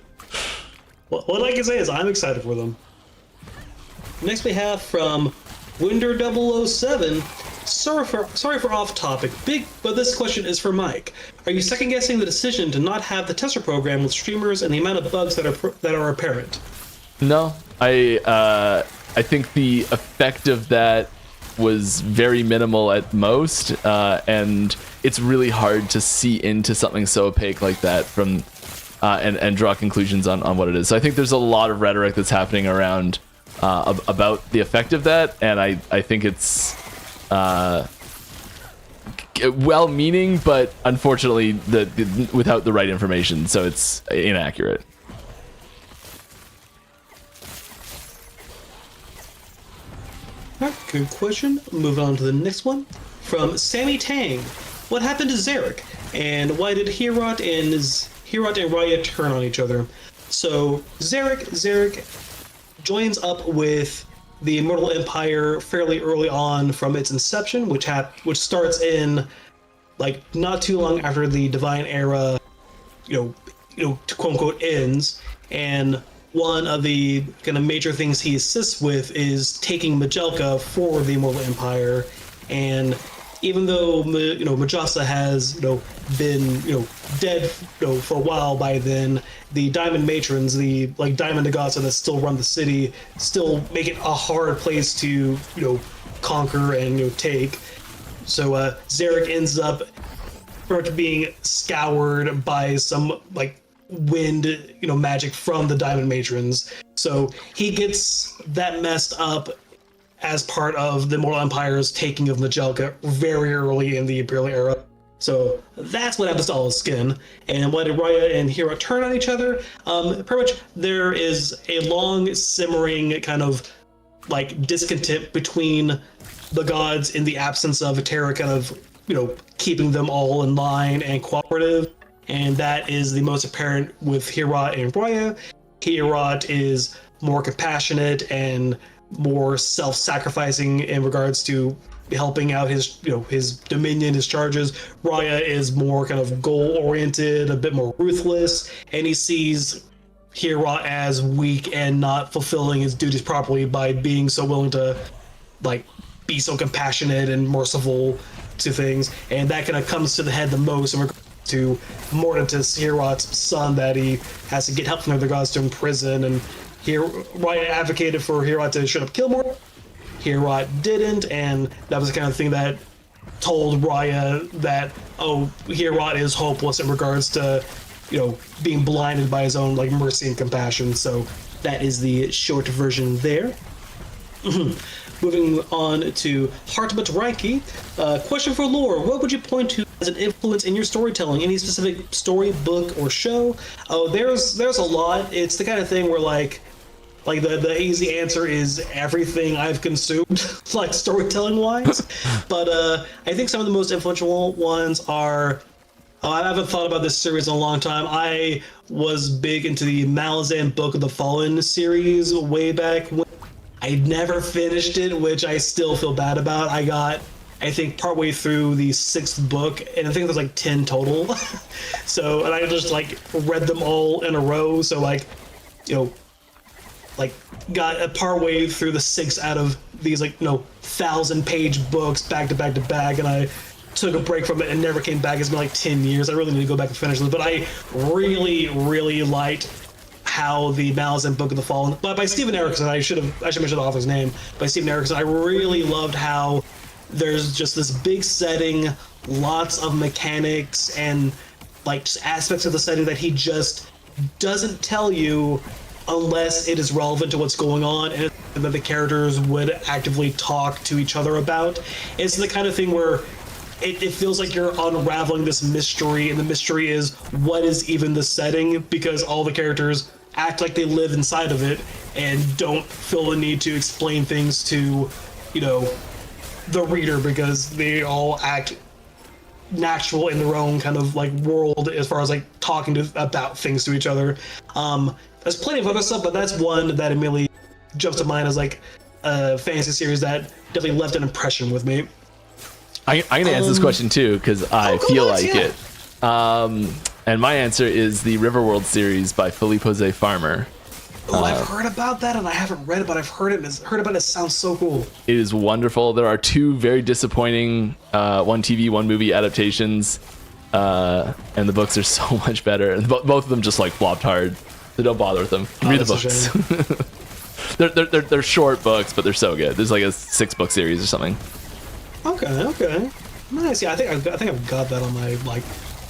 What I can say is I'm excited for them. Next we have from Winder007. Sorry for off topic, but this question is for Mike. Are you second guessing the decision to not have the tester program with streamers and the amount of bugs that are apparent? No, I think the effect of that was very minimal at most, and it's really hard to see into something so opaque like that from and draw conclusions on what it is. So I think there's a lot of rhetoric that's happening around about the effect of that, and I think it's well-meaning, but unfortunately without the right information, so it's inaccurate. Alright, good question. Move on to the next one. From Sammy Tang. What happened to Zarek? And why did Herot and Raya turn on each other? So Zarek joins up with the Immortal Empire fairly early on from its inception, which starts in like not too long after the Divine Era, quote unquote ends, and one of the kind of major things he assists with is taking Majelka for the Immortal Empire. And even though Majasa has been dead for a while by then, the Diamond Matrons, the Diamond Nagasa that still run the city, still make it a hard place to conquer and take. So Zarek ends up being scoured by some wind magic from the Diamond Matrons. So he gets that messed up as part of the Immortal Empire's taking of Majelka very early in the Imperial Era. So that's what happens to all his skin. And why did Raya and Hera turn on each other? Pretty much there is a long simmering kind of discontent between the gods in the absence of Terra kind of keeping them all in line and cooperative. And that is the most apparent with Herot and Raya. Herot is more compassionate and more self-sacrificing in regards to helping out his dominion, his charges. Raya is more kind of goal-oriented, a bit more ruthless, and he sees Herot as weak and not fulfilling his duties properly by being so willing to be so compassionate and merciful to things. And that kind of comes to the head the most in regards to Mordentis, Herot's son, that he has to get help from other gods to imprison. And here Raya advocated for Herot to shut up kill more. Herot didn't, and that was the kind of thing that told Raya that Herot is hopeless in regards to being blinded by his own mercy and compassion. So that is the short version there. Moving on to Heartbut Reiki. Question for Lore. What would you point to as an influence in your storytelling? Any specific story, book, or show? Oh, there's a lot. It's the kind of thing where the easy answer is everything I've consumed, storytelling wise. But I think some of the most influential ones are. I haven't thought about this series in a long time. I was big into the Malazan Book of the Fallen series way back when. I never finished it, which I still feel bad about. I got, I think, partway through the 6th book, and I think there's 10 total. So, and I just read them all in a row. So got a partway through the 6 out of these 1,000-page books back to back to back, and I took a break from it and never came back. It's been 10 years. I really need to go back and finish this, but I really liked how the Malazan Book of the Fallen, but by Stephen Erickson, I should mention the author's name. By Stephen Erickson, I really loved how there's just this big setting, lots of mechanics, and just aspects of the setting that he just doesn't tell you unless it is relevant to what's going on and that the characters would actively talk to each other about. It's the kind of thing where it feels like you're unraveling this mystery, and the mystery is what is even the setting, because all the characters act like they live inside of it and don't feel the need to explain things to the reader, because they all act natural in their own kind of world as far as talking about things to each other. There's plenty of other stuff, but that's one that immediately jumps to mind as a fantasy series that definitely left an impression with me. I'm gonna answer this question too because I feel like it. And my answer is the Riverworld series by Philippe Jose Farmer. Oh, I've heard about that, and I haven't read it, but I've heard it. And heard about it. It sounds so cool. It is wonderful. There are two very disappointing one TV, one movie adaptations, and the books are so much better. And both of them just like flopped hard. So don't bother with them. Read the books. they're short books, but they're so good. There's like a 6-book series or something. Okay, nice. Yeah, I think I've got that on my like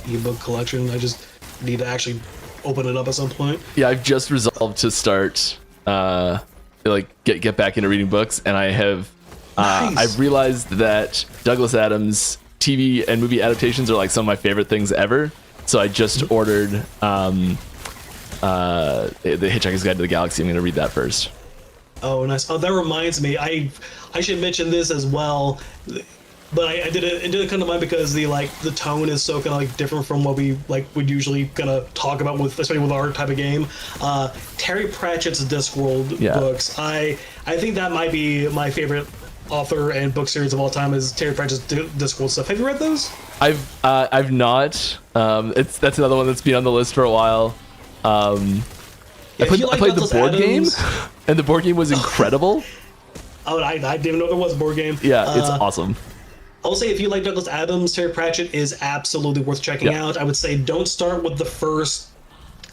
ebook collection. I just need to actually open it up at some point. Yeah, I've just resolved to start like get back into reading books, and I have Nice. I've realized that Douglas Adams TV and movie adaptations are like some of my favorite things ever. So I just ordered the Hitchhiker's Guide to the Galaxy. I'm going to read that first. Oh, nice. Oh, that reminds me. I should mention this as well. But I did it kind of mind because the tone is so kind of like different from what we would usually kind of talk about with, especially with our type of game. Terry Pratchett's Discworld books. I think that might be my favorite author and book series of all time is Terry Pratchett's Discworld stuff. Have you read those? I've not. That's another one that's been on the list for a while. I played the board game, and the board game was incredible. Oh, I didn't even know there was a board game. Yeah, it's awesome. I'll say if you like Douglas Adams, Terry Pratchett is absolutely worth checking out. I would say don't start with the first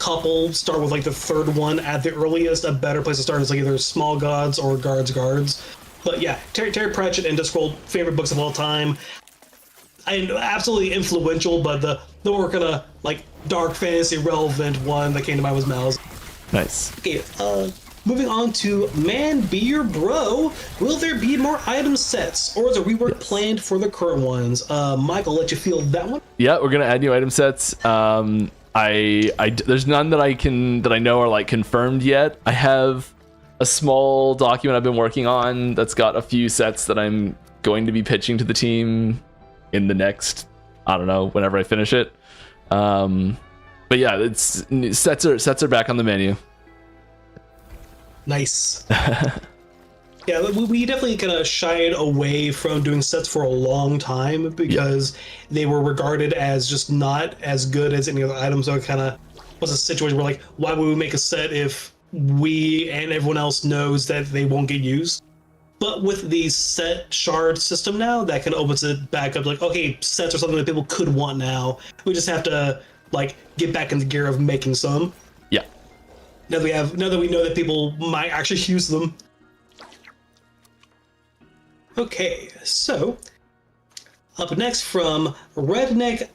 couple. Start with like the third one at the earliest. A better place to start is like either Small Gods or Guards. But yeah, Terry Pratchett and Discworld, favorite books of all time. And absolutely influential, but the more kind of like dark fantasy relevant one that came to mind was Mal's. Nice. Okay, moving on to Man Be Your Bro. Will there be more item sets, or is a rework planned for the current ones? Mike, I'll let you field that one. Yeah, we're gonna add new item sets. There's none that I know are like confirmed yet. I have a small document I've been working on that's got a few sets that I'm going to be pitching to the team in the next, I don't know, whenever I finish it. But yeah, it's sets are back on the menu. Nice. Yeah, we definitely kind of shied away from doing sets for a long time because they were regarded as just not as good as any other items. So it kind of was a situation where like, why would we make a set if we and everyone else knows that they won't get used? But with the set shard system now, that kind of opens it back up. Like, okay, sets are something that people could want now. We just have to like get back in the gear of making some. Yeah. Now that we know that people might actually use them. Okay, so up next from Redneck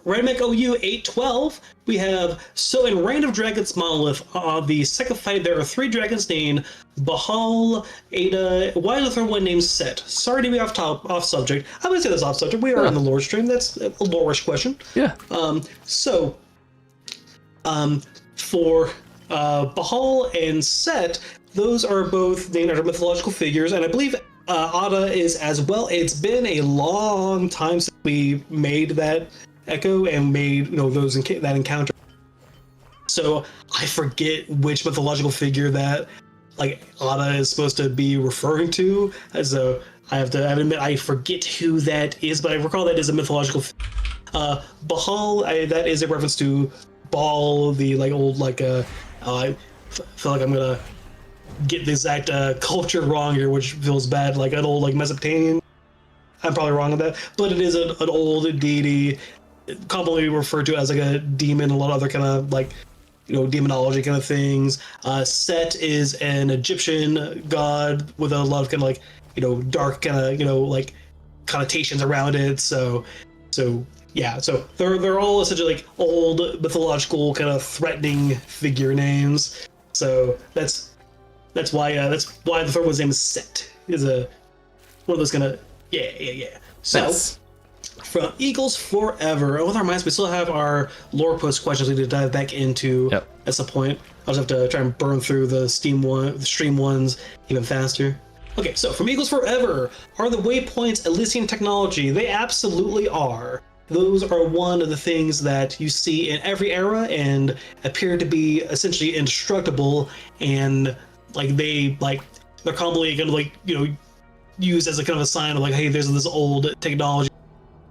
OU 812, we have, so in Reign of Dragons Monolith, the second fight, there are 3 dragons named Bahal, Ada. Why is the third one named Set? Sorry to be off subject. I would say that's off subject. We are in the lore stream. That's a lore-ish question. Yeah. For Bahal and Set, those are both named after mythological figures, and I believe Ada is as well. It's been a long time since we made that echo and made that encounter. So I forget which mythological figure that like Ada is supposed to be referring to. So I have to admit I forget who that is, but I recall that is a mythological. Bahal, that is a reference to Baal, the like old like I feel like I'm gonna get the exact culture wrong here, which feels bad. Like an old like Mesopotamian. I'm probably wrong on that, but it is an old deity, commonly referred to as like a demon. A lot of other kind of like demonology kind of things. Set is an Egyptian god with a lot of kind of like dark kind of like connotations around it. So yeah, so they're all essentially like old mythological kind of threatening figure names. So that's why the third one's name is Set. Is one of those kind of yeah. So Nice. From Eagles Forever. Oh, that reminds me, we still have our lore post questions we need to dive back into at some point. I'll just have to try and burn through the stream ones even faster. Okay, so from Eagles Forever, are the waypoints Elysian technology? They absolutely are. Those are one of the things that you see in every era and appear to be essentially indestructible, and they're commonly gonna used as a kind of a sign of like, hey, there's this old technology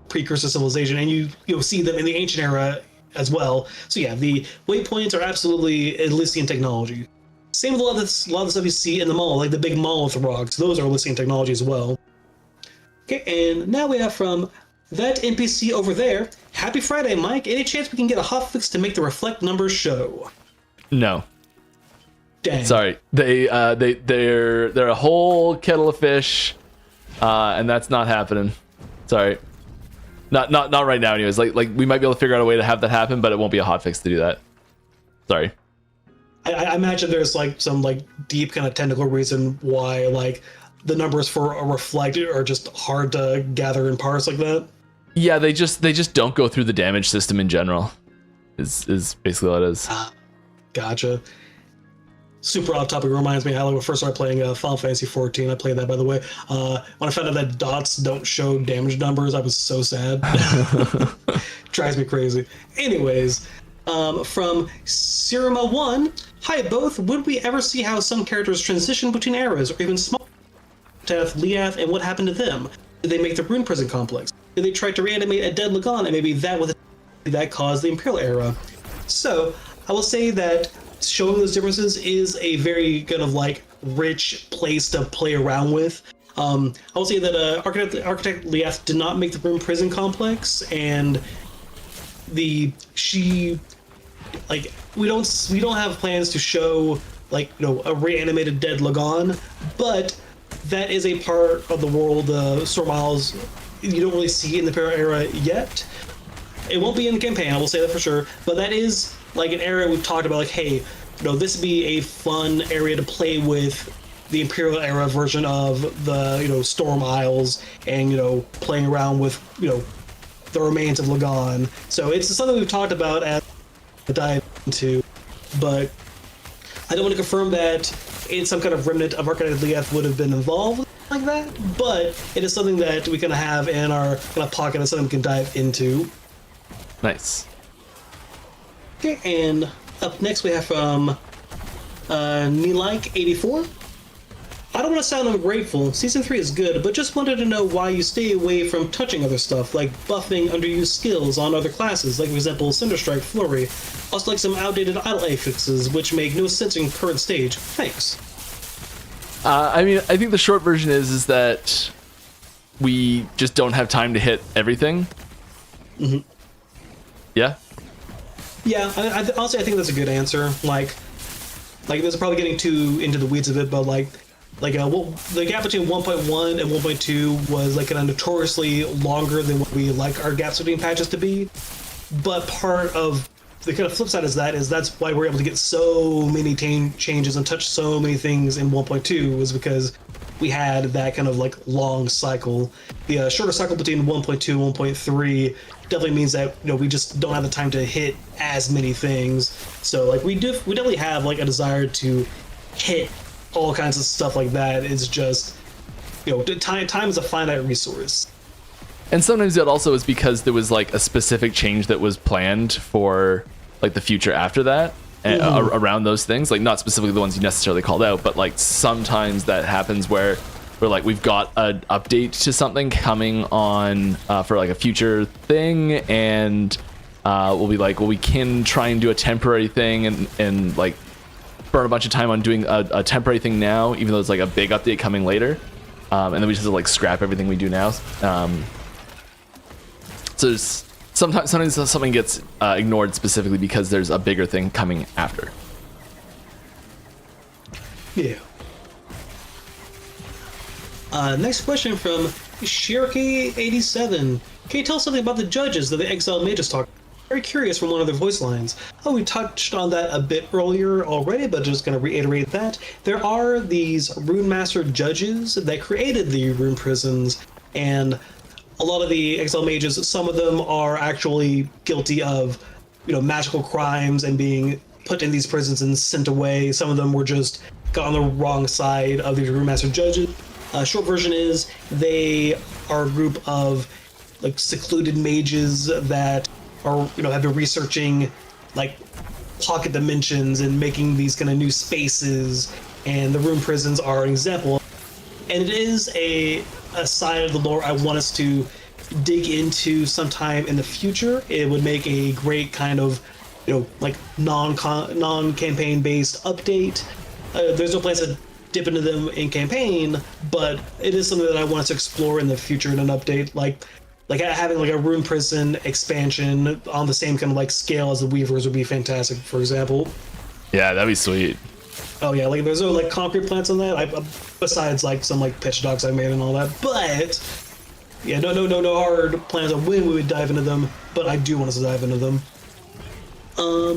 precursor civilization, and you'll see them in the ancient era as well. So yeah, the waypoints are absolutely Elysian technology. Same with a lot of the stuff you see in the mall, like the big monolith rocks. Those are Elysian technology as well. Okay, and now we have from that NPC over there. Happy Friday, Mike. Any chance we can get a hotfix to make the reflect numbers show? No. Dang. Sorry. They're a whole kettle of fish, and that's not happening. Sorry. Not right now anyways. Like we might be able to figure out a way to have that happen, but it won't be a hotfix to do that. Sorry. I imagine there's like some like deep kind of technical reason why like the numbers for a reflect are just hard to gather and parse like that. Yeah, they just don't go through the damage system in general. Is basically what it is. Gotcha. Super off topic. Reminds me how when I first started playing Final Fantasy 14. I played that, by the way. When I found out that dots don't show damage numbers, I was so sad. Drives me crazy. Anyways, from Sirima1, hi both. Would we ever see how some characters transition between eras, or even small? Teth, Leath, and what happened to them? Did they make the Rune Prison complex? Did they try to reanimate a dead Lagan, and maybe that caused the Imperial era? So I will say that showing those differences is a very kind of like rich place to play around with. I will say that Architect Leath did not make the Rune Prison complex, and we don't have plans to show like a reanimated dead Lagan, but that is a part of the world, Storm Isles, you don't really see in the Imperial era yet. It won't be in the campaign, I will say that for sure, but that is like an area we've talked about, like, hey, this would be a fun area to play with the Imperial era version of the, Storm Isles, and, playing around with, the remains of Lagan. So it's something we've talked about as a dive into, but I don't want to confirm that it's some kind of remnant of Architect Leath would have been involved like that, but it is something that we can have in our kind of pocket, and something we can dive into. Nice. Okay, and up next we have from Nilike84. I don't want to sound ungrateful. Season 3 is good, but just wanted to know why you stay away from touching other stuff, like buffing underused skills on other classes, like for example Cinderstrike, Flurry. Also like some outdated idle affixes, which make no sense in current stage. Thanks. I mean, I think the short version is that we just don't have time to hit everything. Mm-hmm. Yeah? Yeah, honestly, I think that's a good answer. Like this is probably getting too into the weeds of it, but the gap between 1.1 and 1.2 was like kind of notoriously longer than what we like our gaps between patches to be. But part of the kind of flip side is that's why we're able to get so many changes and touch so many things in 1.2, was because we had that kind of like long cycle. The shorter cycle between 1.2 and 1.3 definitely means that we just don't have the time to hit as many things. So like we definitely have like a desire to hit all kinds of stuff like that. It's just time is a finite resource. And sometimes that also is because there was like a specific change that was planned for like the future after that, around those things, like not specifically the ones you necessarily called out, but like sometimes that happens where we're like, we've got an update to something coming on for like a future thing, and we'll be like, well, we can try and do a temporary thing and like burn a bunch of time on doing a temporary thing now, even though it's like a big update coming later, and then we just have to like scrap everything we do now. So there's sometimes something gets ignored specifically because there's a bigger thing coming after. Yeah. Next question from Shirky87. Can you tell us something about the judges that the exiled mages talk? Very curious from one of their voice lines. Oh, we touched on that a bit earlier already, but just going to reiterate that. There are these Rune Master judges that created the Rune Prisons, and a lot of the exiled mages, some of them are actually guilty of, magical crimes and being put in these prisons and sent away. Some of them were just got on the wrong side of these Rune Master judges. Short version is they are a group of like secluded mages that are have been researching like pocket dimensions and making these kind of new spaces, and the Rune Prisons are an example. and it is a side of the lore I want us to dig into sometime in the future. It would make a great kind of, like non-campaign based update. There's no plans to dip into them in campaign, but it is something that I want us to explore in the future in an update, like having like a Rune Prison expansion on the same kind of like scale as the Weavers would be fantastic, for example. Yeah, that'd be sweet. Oh yeah, like there's no like concrete plants on that, besides like some like pitch docks I made and all that. But yeah, no hard plans on when we would dive into them. But I do want us to dive into them.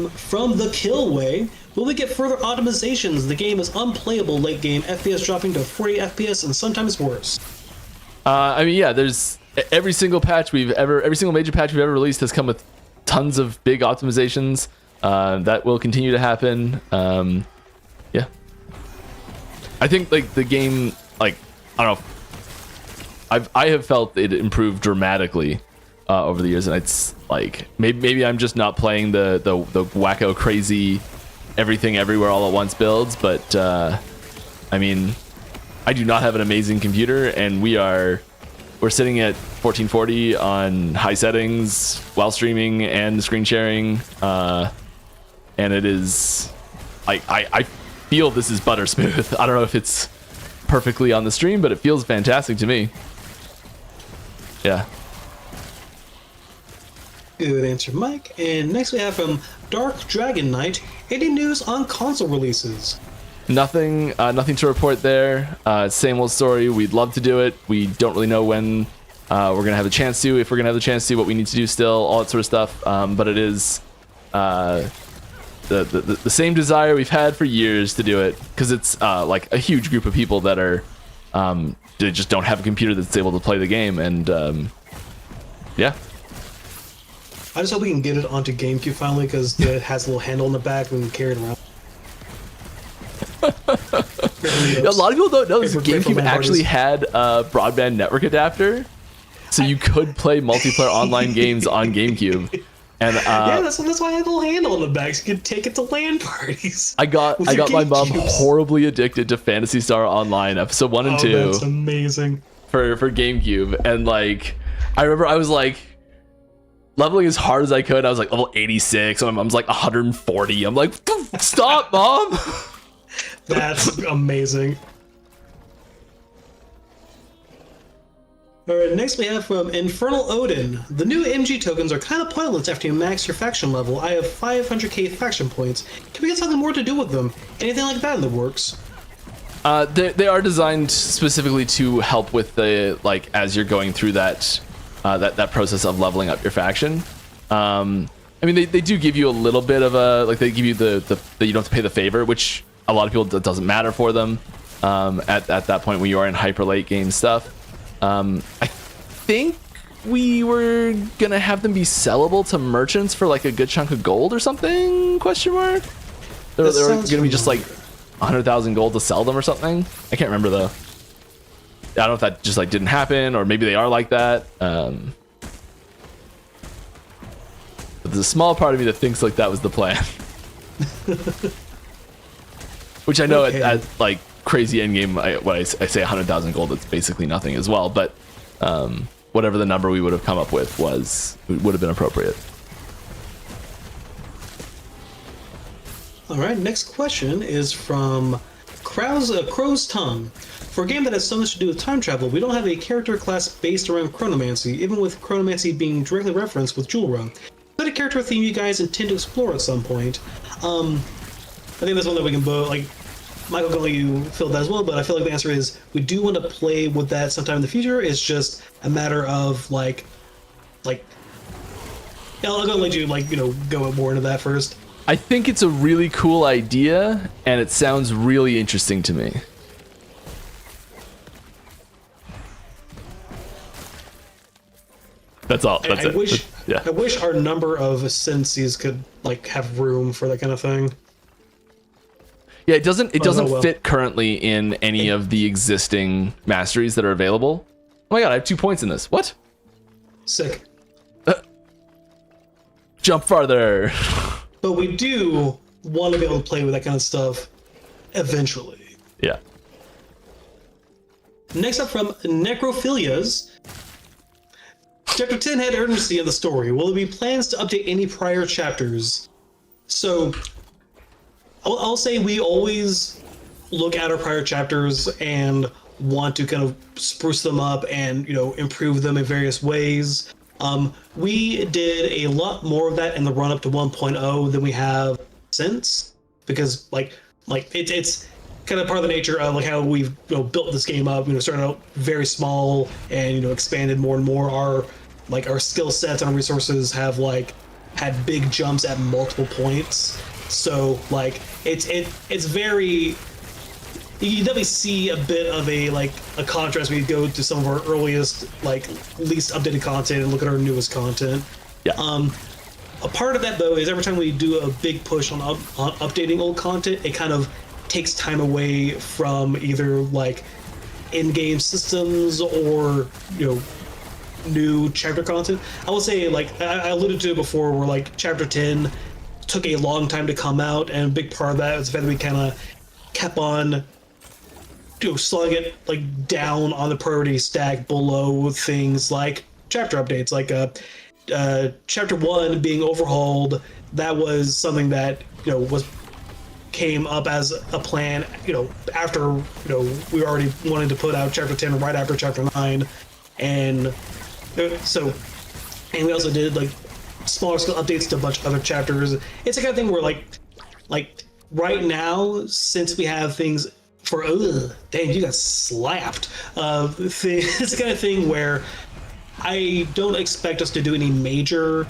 From the Killway, will we get further optimizations? The game is unplayable late game, FPS dropping to 40 FPS and sometimes worse. I mean, yeah, there's every single major patch we've ever released has come with tons of big optimizations. That will continue to happen. Yeah, I think like the game, like I don't know, I have felt it improved dramatically over the years, and it's like maybe I'm just not playing the wacko crazy everything everywhere all at once builds, but I mean, I do not have an amazing computer, and we're sitting at 1440 on high settings while streaming and screen sharing, and it is I feel this is butter smooth. I don't know if it's perfectly on the stream, but it feels fantastic to me. Yeah. Good answer, Mike. And next we have from Dark Dragon Knight, any news on console releases? Nothing to report there. Same old story. We'd love to do it. We don't really know when we're gonna have a chance to, if we're gonna have the chance to, what we need to do still, all that sort of stuff. But it is the same desire we've had for years to do it, because it's like a huge group of people that are they just don't have a computer that's able to play the game, and yeah. I just hope we can get it onto GameCube finally, because it has a little handle in the back and we can carry it around. A lot of people don't know this GameCube actually had a broadband network adapter, so you could play multiplayer online games on GameCube. And yeah, that's why I had a little handle in the back, so you could take it to LAN parties. I got my mom horribly addicted to Phantasy Star Online episode 1 and 2. That's amazing. For GameCube, and like I remember I was like leveling as hard as I could. I was like level 86. I was like 140. I'm like, stop, mom. That's amazing. Alright, next we have from Infernal Odin. The new MG tokens are kind of pointless after you max your faction level. I have 500k faction points. Can we get something more to do with them? Anything like that in the works? They are designed specifically to help with the, like, as you're going through that process of leveling up your faction. I mean, they do give you a little bit of a, like, they give you the you don't have to pay the favor, which a lot of people, it doesn't matter for them at that point when you are in hyper late game stuff. I think we were gonna have them be sellable to merchants for like a good chunk of gold or something? Question mark. They're gonna be just like 100,000 gold to sell them or something. I can't remember though. I don't know if that just like didn't happen, or maybe they are like that. But there's a small part of me that thinks like that was the plan. Which I know Okay. at like crazy endgame, when I say 100,000 gold, it's basically nothing as well. But whatever the number we would have come up with would have been appropriate. All right, next question is from Crow's Tongue. For a game that has so much to do with time travel, we don't have a character class based around chronomancy, even with chronomancy being directly referenced with Jewel Run. Is that a character theme you guys intend to explore at some point? I think that's one that we can both, like, Michael can let you feel that as well, but I feel like the answer is we do want to play with that sometime in the future. It's just a matter of, like, yeah, I'm gonna let you, like, go more into that first. I think it's a really cool idea, and it sounds really interesting to me. That's all. That's it. Yeah. I wish our number of ascendancies could, like, have room for that kind of thing. Yeah, it doesn't well. fit currently in any of the existing masteries that are available. Oh my god, I have 2 points in this. What? Sick. Jump farther. But we do want to be able to play with that kind of stuff eventually. Yeah. Next up from Necrophilias. Chapter 10 had urgency in the story. Will there be plans to update any prior chapters? So, I'll say we always look at our prior chapters and want to kind of spruce them up and, improve them in various ways. We did a lot more of that in the run up to 1.0 than we have since, because it's kind of part of the nature of like how we've built this game up. Started out very small and expanded more and more. Our skill sets and our resources have had big jumps at multiple points. So it's very, you definitely see a bit of a contrast when you go to some of our earliest, least updated content and look at our newest content. Yeah. A part of that though is every time we do a big push on updating old content, it kind of takes time away from either in-game systems or new chapter content. I will say, I alluded to it before, where chapter 10 took a long time to come out, and a big part of that is the fact that we kind of kept on slowing it down on the priority stack below things like chapter updates, chapter 1 being overhauled. That was something that came up as a plan after we already wanted to put out chapter 10 right after chapter 9, and we also did smaller scale updates to a bunch of other chapters. It's the kind of thing where right now, since we have things for dang, you got slapped, it's the kind of thing where I don't expect us to do any major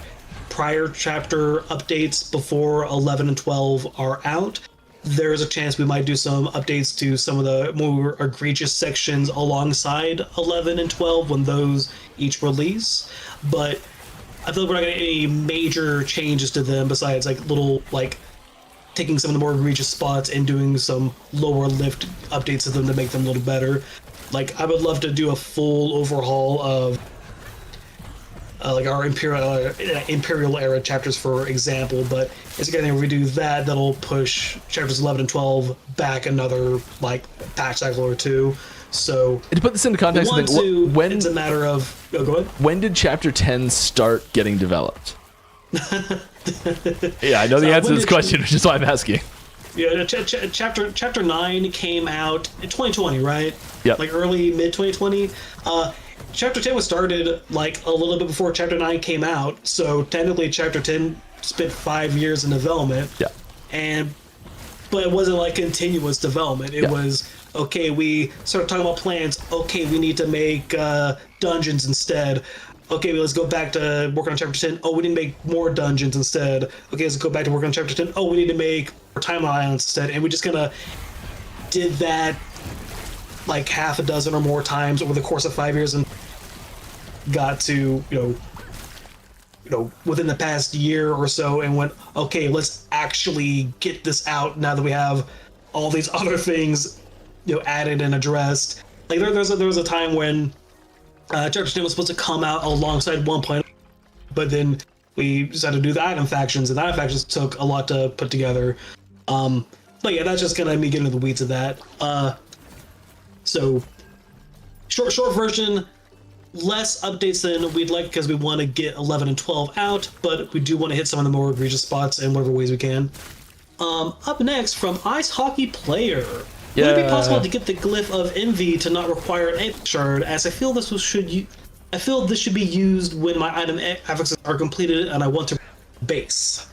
prior chapter updates before 11 and 12 are out. There's a chance we might do some updates to some of the more egregious sections alongside 11 and 12 when those each release, but I feel like we're not going to get any major changes to them besides little taking some of the more egregious spots and doing some lower lift updates to them to make them a little better. I would love to do a full overhaul of our Imperial era chapters, for example, but it's the kind of thing where we do that, that'll push chapters 11 and 12 back another patch cycle or two. So and to put this into context, when it's a matter of go ahead. When did chapter 10 start getting developed? Yeah, I know the answer to this question, which is why I'm asking. Yeah, chapter 9 came out in 2020, right? Yeah. Early mid 2020. Chapter 10 was started a little bit before chapter 9 came out, so technically chapter 10 spent 5 years in development. Yeah. But it wasn't continuous development. It was, okay, we started talking about plans. Okay, we need to make dungeons instead. Okay, let's go back to working on chapter 10. Oh, we need to make more dungeons instead. Okay, let's go back to working on chapter 10. Oh, we need to make more timeline islands instead. And we just kind of did that half a dozen or more times over the course of 5 years, and got to within the past year or so and went, okay, let's actually get this out now that we have all these other things added and addressed. There was a time when chapter 10 was supposed to come out alongside 1.0, but then we decided to do the item factions, and the item factions took a lot to put together. But yeah, that's just kind of me getting into the weeds of that. So short version, less updates than we'd like because we want to get 11 and 12 out, but we do want to hit some of the more egregious spots in whatever ways we can. Up next, from Ice Hockey Player. Yeah. Would it be possible to get the glyph of envy to not require an Epoch shard, as I feel this should be used when my item affixes are completed and I want to base.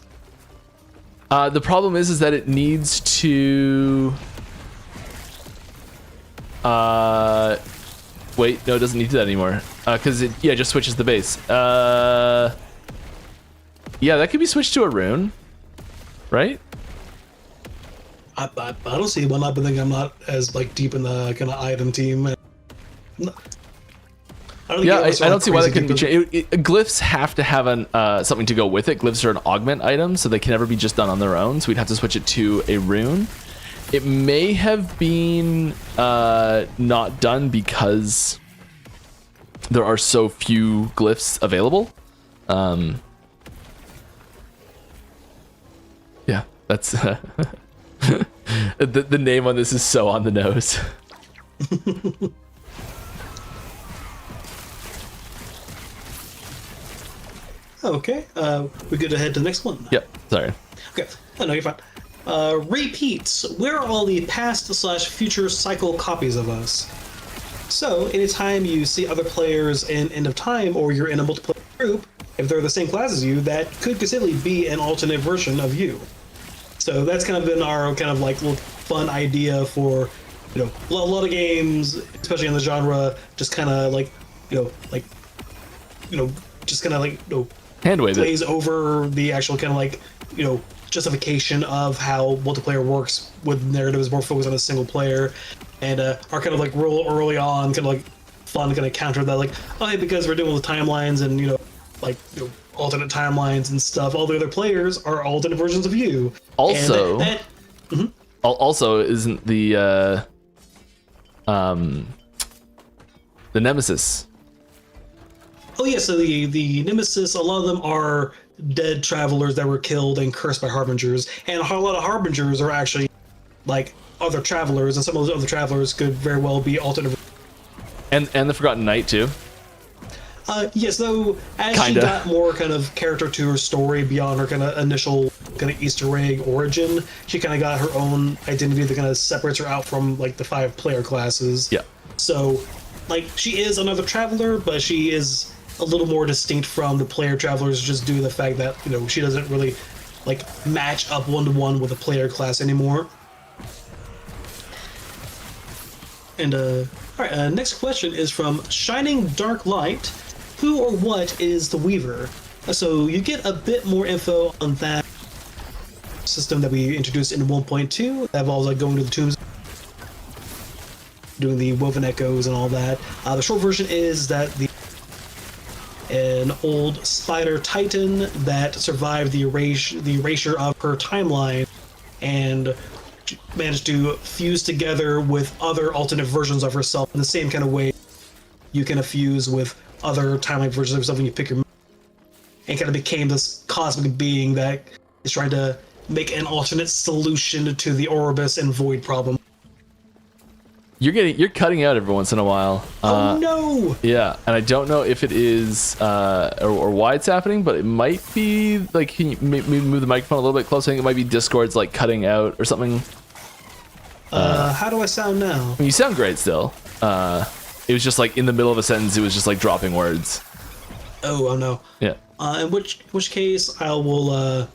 The problem is that it needs to wait, no, it doesn't need to do that anymore, because it just switches the base. Yeah, that could be switched to a rune, right? I don't see one up. I think I'm not as deep in the kind of item team. I don't see why that couldn't be changed. Glyphs have to have something to go with it. Glyphs are an augment item, so they can never be just done on their own. So we'd have to switch it to a rune. It may have been not done because there are so few glyphs available. Yeah, that's the name on this is so on the nose. Okay. We good to head to the next one? Yep. Sorry. Okay. Oh, no, you're fine. Repeats. Where are all the past/future cycle copies of us? So, anytime you see other players in End of Time or you're in a multiplayer group, if they're the same class as you, that could conceivably be an alternate version of you. So that's kind of been our kind of like little fun idea for, a lot of games, especially in the genre, just kind of like, just kind of like, Hand wave plays it. over the actual kind of like, justification of how multiplayer works with narratives more focused on a single player, and are kind of like real early on, kind of like fun, kind of counter that, like, oh, hey, because we're doing with timelines and alternate timelines and stuff, all the other players are alternate versions of you. Also, and also isn't the Nemesis. Oh yeah, so the Nemesis, a lot of them are dead travelers that were killed and cursed by harbingers, and a lot of harbingers are actually like other travelers, and some of those other travelers could very well be alternate. And the Forgotten Knight too. Yes, though as she Kinda. got more kind of character to her story beyond her kind of initial kind of Easter egg origin, she kind of got her own identity that kind of separates her out from like the 5 player classes. Yeah. So, like, she is another traveler, but she is a little more distinct from the player travelers just due to the fact that, she doesn't really, like, match up one-to-one with a player class anymore. And, alright, next question is from Shining Dark Light. Who or what is the Weaver? So you get a bit more info on that system that we introduced in 1.2 that involves, like, going to the tombs, doing the woven echoes and all that. The short version is that an old spider titan that survived the erasure of her timeline and managed to fuse together with other alternate versions of herself in the same kind of way you can fuse with other timeline versions of yourself when you pick your, and kind of became this cosmic being that is trying to make an alternate solution to the Orbis and Void problem. You're cutting out every once in a while. Oh no! Yeah, and I don't know if it is or why it's happening, but it might be like, can you move the microphone a little bit closer? I think it might be Discord's like cutting out or something. How do I sound now? I mean, you sound great still. It was just like in the middle of a sentence, it was just like dropping words. Oh no. Yeah. In which case I will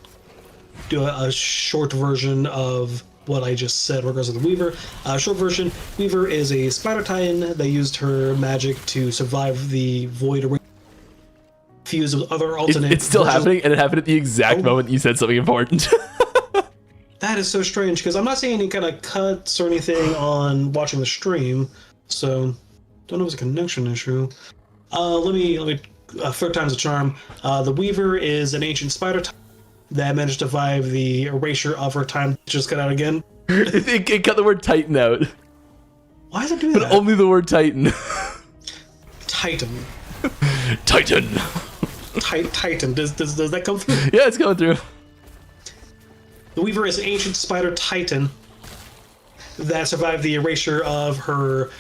do a short version of what I just said in regards to the Weaver. Short version: Weaver is a spider titan that used her magic to survive the void arena, fused with other alternate. It's still versions. happening, and it happened at the exact moment you said something important. That is so strange because I'm not seeing any kind of cuts or anything on watching the stream, so don't know if it's a connection issue. Let me third time's a charm. The Weaver is an ancient spider titan that managed to survive the erasure of her time. Just cut out again. it cut the word Titan out, Why is it doing but that? only the word Titan. Titan. Titan. Titan. Does that come through? Yeah, it's going through. The Weaver is an ancient spider titan that survived the erasure of her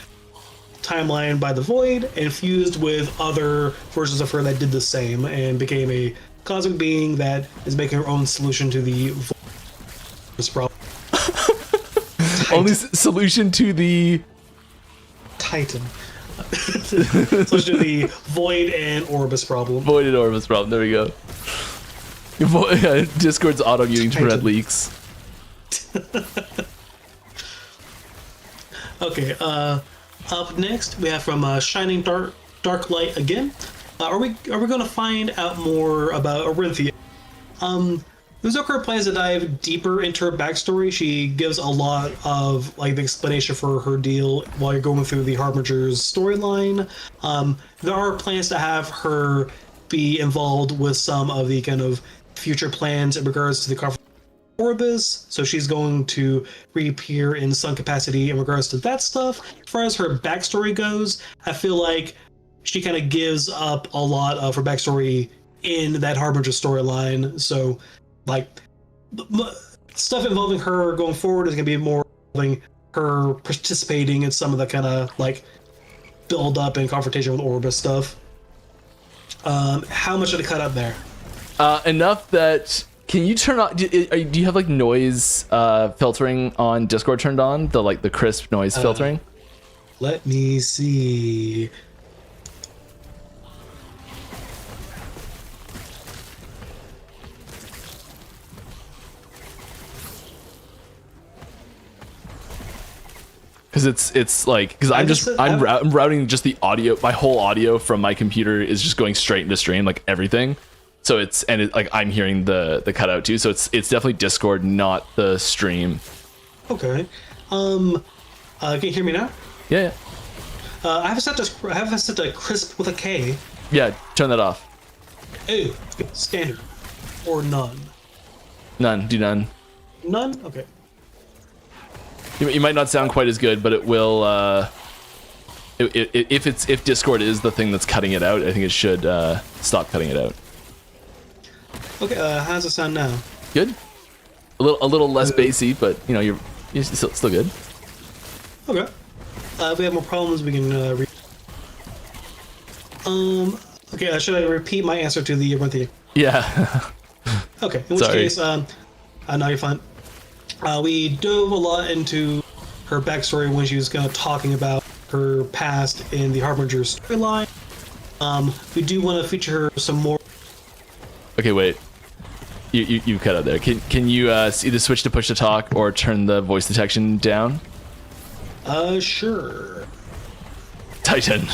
timeline by the Void and fused with other versions of her that did the same and became a cosmic being that is making her own solution to the Void problem. Only solution to the Titan. Solution to the Void and Orbis problem. Void and Orbis problem. There we go. Discord's auto-muting to prevent leaks. Okay, up next we have from Shining Dark Light again. Are we going to find out more about Orinthia? There's no current plans to dive deeper into her backstory. She gives a lot of like the explanation for her deal while you're going through the Harbinger's storyline. There are plans to have her be involved with some of the kind of future plans in regards to the conference Orbis, so she's going to reappear in some capacity in regards to that stuff. As far as her backstory goes, I feel like she kind of gives up a lot of her backstory in that Harbinger storyline. So, like, stuff involving her going forward is going to be more involving her participating in some of the kind of like build up and confrontation with Orbis stuff. How much did it cut out there? Enough that can you turn on? Do you have like noise filtering on Discord turned on? The crisp noise filtering. Let me see. Because it's like because I'm routing just the audio. My whole audio from my computer is just going straight into stream, like everything. So it's like I'm hearing the cutout too. So it's definitely Discord, not the stream. Okay. Can you hear me now? Yeah. I have it set to crisp with a K. Yeah. Turn that off. Oh, standard or none. None. Do none. None. Okay. You might not sound quite as good, but it will. If Discord is the thing that's cutting it out, I think it should stop cutting it out. Okay. How does it sound now? Good. A little less bassy, but you're still good. Okay. If we have more problems, we can. Okay. Should I repeat my answer to the Orinthia? Yeah. Okay. In which Sorry. case, no, you're fine. We dove a lot into her backstory when she was kind of talking about her past in the Harbinger storyline. We do want to feature her some more. Okay, wait. You cut out there. Can you either switch to push to talk or turn the voice detection down? Sure. Titan.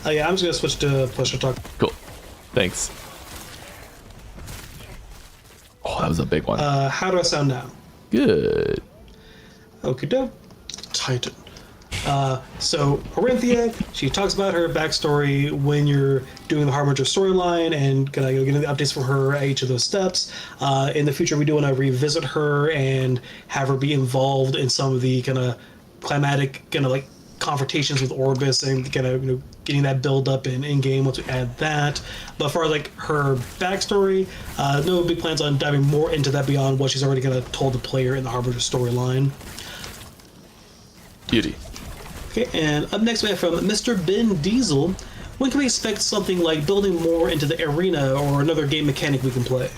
Yeah, I'm just gonna switch to push to talk. Cool. Thanks. Oh, that was a big one. How do I sound now? Good. Okie doke. Titan. So Orinthia, she talks about her backstory when you're doing the Harbinger storyline and gonna get the updates from her at each of those steps. In the future, we do want to revisit her and have her be involved in some of the kind of climatic kind of like confrontations with Orbis and kind of getting that build up in game once we add that. But as far as like her backstory, no big plans on diving more into that beyond what she's already kind of told the player in the Harbinger storyline. Beauty. Okay, and up next we have from Mr. Ben Diesel. When can we expect something like building more into the arena or another game mechanic we can play?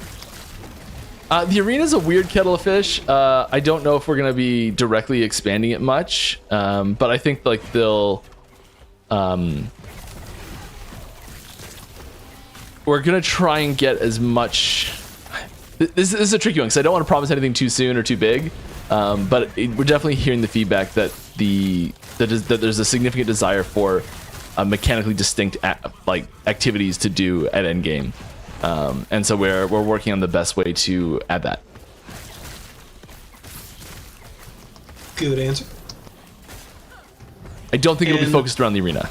The arena's a weird kettle of fish. I don't know if we're gonna be directly expanding it much, but I think like they'll. We're gonna try and get as much. This is a tricky one because I don't want to promise anything too soon or too big, but we're definitely hearing the feedback that that there's a significant desire for mechanically distinct activities to do at endgame. And so we're working on the best way to add that. Good answer. I don't think it'll be focused around the arena.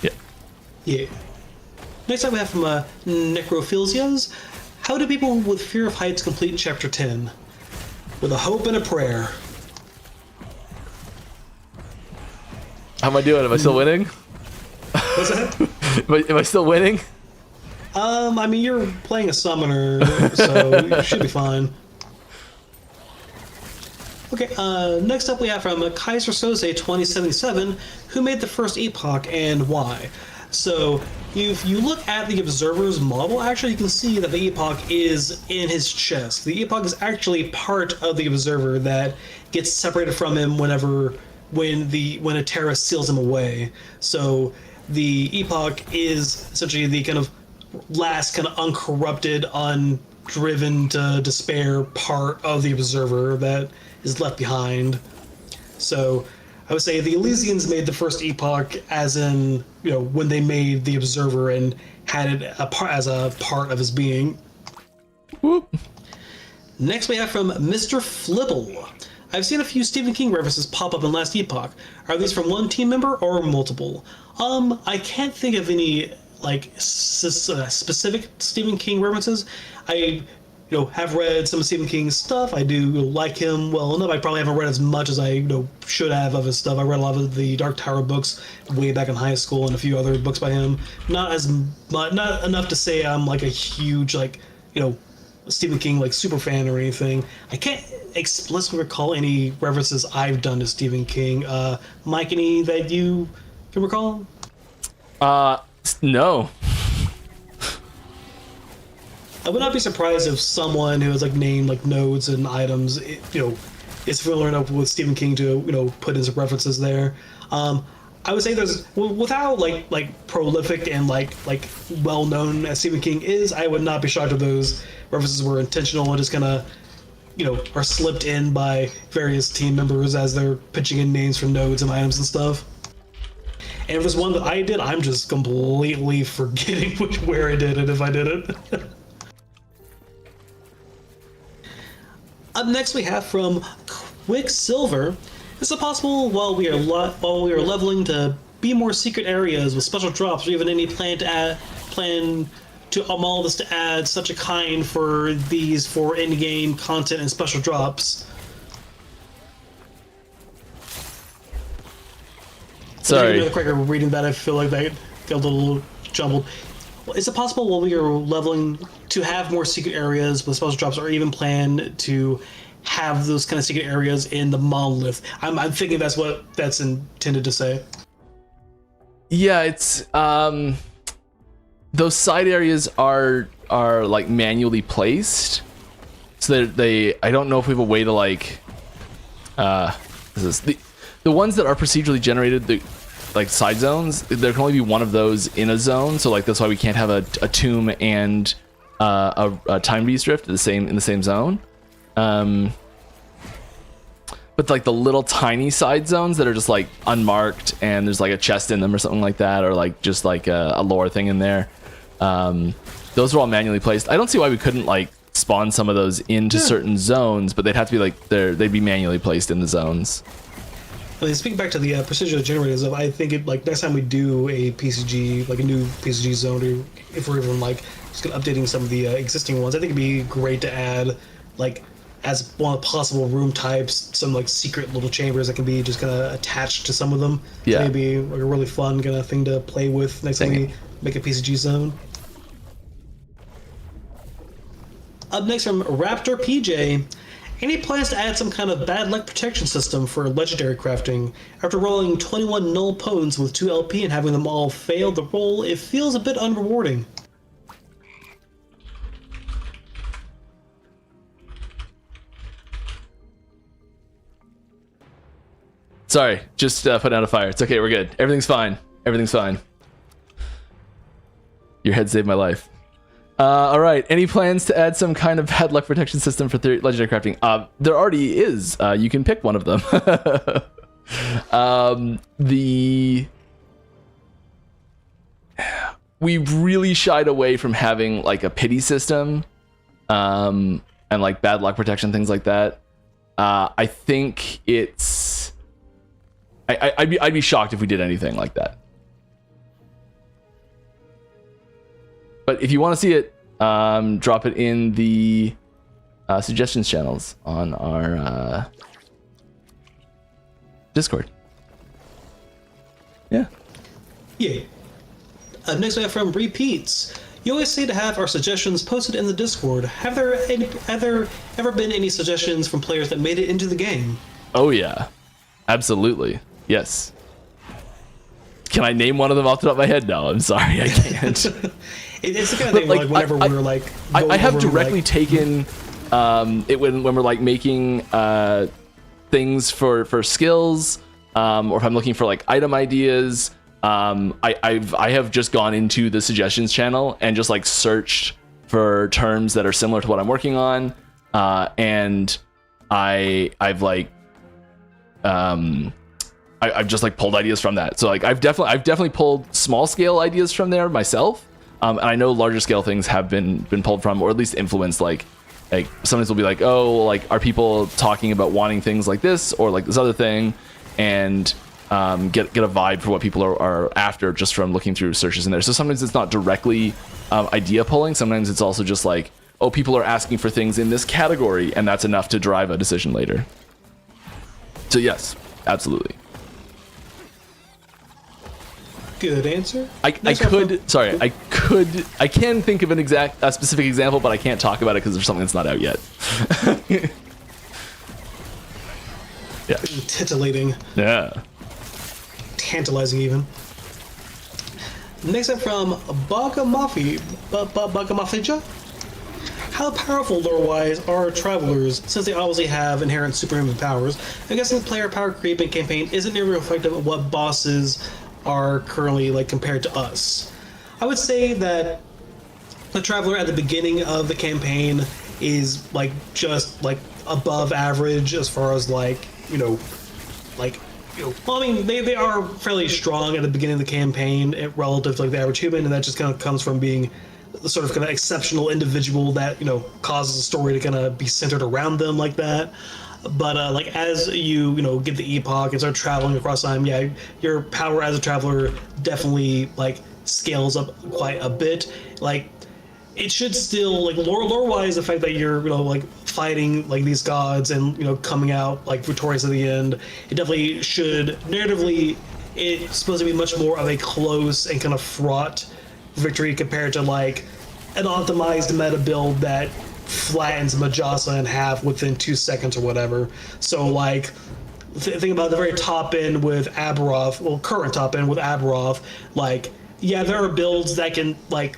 Yeah. Yeah. Next up we have from Necrophilias. How do people with fear of heights complete Chapter 10? With a hope and a prayer. How am I doing? Am I still winning? What's that? Am I still winning? I mean, you're playing a summoner, so you should be fine. Okay, next up we have from Kaiser Soze 2077, who made the first Epoch and why. So, if you look at the Observer's model, actually you can see that the Epoch is in his chest. The Epoch is actually part of the Observer that gets separated from him when a Terra seals him away. So the Epoch is essentially the kind of last kind of uncorrupted, undriven to despair part of the Observer that is left behind. So I would say the Elysians made the first Epoch as in, when they made the Observer and had it as a part of his being. Whoop. Next we have from Mr. Flibble. I've seen a few Stephen King references pop up in Last Epoch. Are these from one team member or multiple? I can't think of any specific Stephen King references. I have read some of Stephen King's stuff. I do like him well enough. I probably haven't read as much as I should have of his stuff. I read a lot of the Dark Tower books way back in high school and a few other books by him. Not enough to say I'm like a huge Stephen King super fan or anything. I can't explicitly recall any references I've done to Stephen King. Mike, any that you can recall? No. I would not be surprised if someone who has like named like nodes and items, is familiar enough with Stephen King to put in some references there. I would say there's without like prolific and like well known as Stephen King is, I would not be shocked if those references were intentional and just kind of are slipped in by various team members as they're pitching in names for nodes and items and stuff. And if there's one that I did, I'm just completely forgetting where I did it if I did it. Up next, we have from Quicksilver. Is it possible while we are leveling to be more secret areas with special drops, or even any plan to all this to add such a kind for in-game content and special drops? Sorry. Another quicker reading that, I feel like that got a little jumbled. Is it possible while we are leveling to have more secret areas with special drops, or even plan to have those kind of secret areas in the monolith? I'm thinking that's what that's intended to say. Yeah, it's those side areas are like manually placed, so they I don't know if we have a way to like the ones that are procedurally generated, like side zones, there can only be one of those in a zone, so like that's why we can't have a tomb and a time beast rift in the same zone. But like the little tiny side zones that are just like unmarked and there's like a chest in them or something like that, or like just like a lore thing in there, those are all manually placed. I don't see why we couldn't like spawn some of those into certain zones, but they'd have to be like they'd be manually placed in the zones. I mean, speaking back to the procedural generators, I think next time we do a PCG, like a new PCG zone, or if we're even like just updating some of the existing ones, I think it'd be great to add like as one of the possible room types some like secret little chambers that can be just kind of attached to some of them. Yeah, maybe like a really fun kind of thing to play with next time we make a PCG zone. Up next from Raptor PJ. Any plans to add some kind of bad luck protection system for legendary crafting? After rolling 21 null potents with 2 LP and having them all fail the roll, it feels a bit unrewarding. Sorry, just putting out a fire. It's okay, we're good. Everything's fine. Everything's fine. Your head saved my life. All right. Any plans to add some kind of bad luck protection system for legendary crafting? There already is. You can pick one of them. We've really shied away from having like a pity system, and like bad luck protection, things like that. I think it's. I'd be shocked if we did anything like that. But if you want to see it, drop it in the suggestions channels on our Discord. Yeah. Yeah. Next we have from Repeats. You always say to have our suggestions posted in the Discord. Have there ever been any suggestions from players that made it into the game? Oh yeah, absolutely. Yes. Can I name one of them off the top of my head? No, I'm sorry, I can't. It's the kind of thing like whenever we're like. I have directly taken it when we're like making things for skills, or if I'm looking for like item ideas. I have just gone into the suggestions channel and just like searched for terms that are similar to what I'm working on, and I've just like pulled ideas from that. So like I've definitely pulled small scale ideas from there myself, and I know larger scale things have been pulled from, or at least influenced. Like sometimes we'll be like, oh, like are people talking about wanting things like this or like this other thing, and get a vibe for what people are after just from looking through searches in there. So sometimes it's not directly idea pulling. Sometimes it's also just like, oh, people are asking for things in this category, and that's enough to drive a decision later. So yes, absolutely. Good answer. I can think of a specific example, but I can't talk about it because there's something that's not out yet. Yeah. Titillating. Yeah. Tantalizing even. Next up from Bagamafija. How powerful lore-wise are travelers, since they obviously have inherent superhuman powers? I guess the player power creep in campaign isn't nearly reflective of what bosses are currently like compared to us. I would say that the traveler at the beginning of the campaign is like just like above average as far as like well, I mean they are fairly strong at the beginning of the campaign relative to like the average human, and that just kind of comes from being the sort of kind of exceptional individual that causes the story to kind of be centered around them like that. But like as you get the epoch and start traveling across time, yeah, your power as a traveler definitely like scales up quite a bit. Like it should still like lore wise, the fact that you're like fighting like these gods and coming out like victorious at the end, it definitely should narratively. It's supposed to be much more of a close and kind of fraught victory compared to like an optimized meta build that flattens Majasa in half within 2 seconds or whatever. So like think about the very top end with Aberoth, well current top end with Aberoth, like yeah, there are builds that can like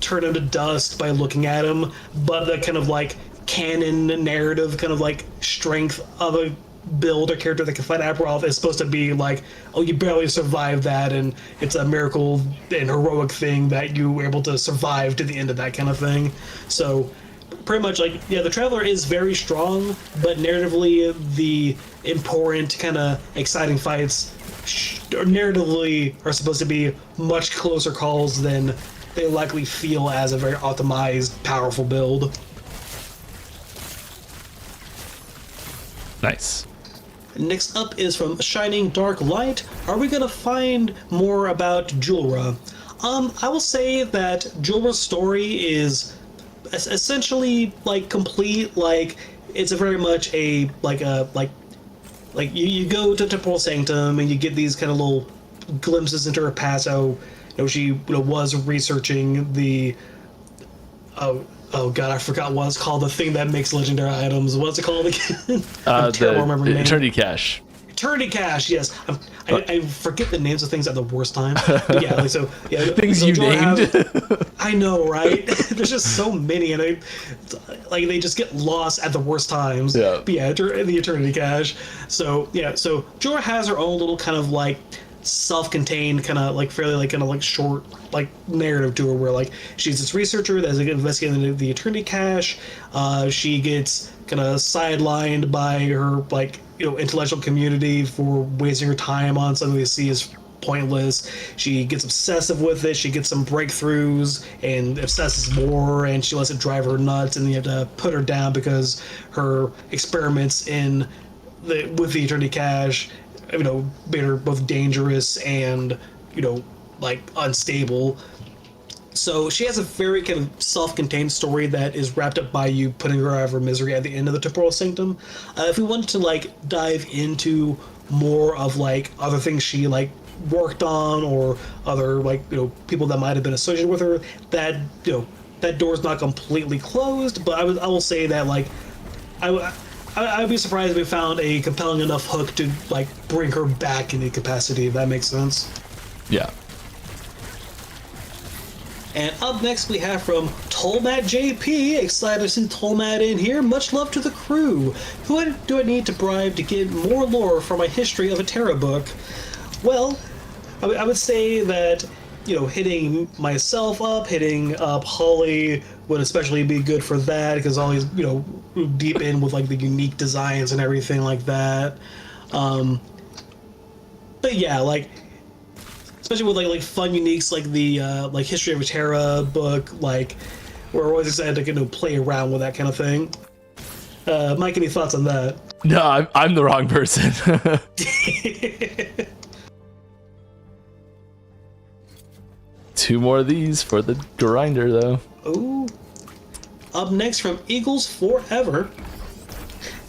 turn him to dust by looking at him, but the kind of like canon narrative kind of like strength of a build or character that can fight Aberoth is supposed to be like, oh, you barely survived that, and it's a miracle and heroic thing that you were able to survive to the end of that kind of thing. So pretty much like, yeah, the Traveler is very strong, but narratively the important kind of exciting fights narratively are supposed to be much closer calls than they likely feel as a very optimized, powerful build. Nice. Next up is from Shining Dark Light. Are we gonna find more about Julra? I will say that Julra's story is essentially like complete. Like it's a very much a you go to Temporal Sanctum and you get these kind of little glimpses into her past. How she was researching the oh god, I forgot what it's called. The thing that makes legendary items. What's it called again? I'm terrible at remembering names. Eternity Cache. Eternity Cache. Yes, I forget the names of things at the worst time. But yeah, like so. Yeah, things so you named. I know, right? There's just so many, and they just get lost at the worst times. Yeah. But yeah, the Eternity Cache. So yeah, so Jorah has her own little kind of like self-contained kind of like fairly like kind of like short like narrative to her where like she's this researcher that's like, investigating the Eternity Cache. She gets kind of sidelined by her like intellectual community for wasting her time on something they see as pointless. She gets obsessive with it. She gets some breakthroughs and obsesses more, and she lets it drive her nuts, and you have to put her down because her experiments with the Eternity Cache made her both dangerous and like unstable. So she has a very kind of self-contained story that is wrapped up by you putting her out of her misery at the end of the Temporal Sanctum. If we wanted to like dive into more of like other things she like worked on or other like people that might have been associated with her, that that door's not completely closed. But I will say that like I'd be surprised if we found a compelling enough hook to like bring her back in the capacity, if that makes sense. Yeah. And up next we have from Tolmat JP. Excited to see Tolmat in here. Much love to the crew. Who do I need to bribe to get more lore for my History of a Terra book? Well, I would say that hitting myself up, hitting up Holly would especially be good for that, because Holly's deep in with like the unique designs and everything like that. But yeah, like especially with like fun uniques like the like History of a Terra book, like we're always excited to play around with that kind of thing. Mike, any thoughts on that? No, I'm the wrong person. Two more of these for the grinder, though. Ooh. Up next from Eagles Forever.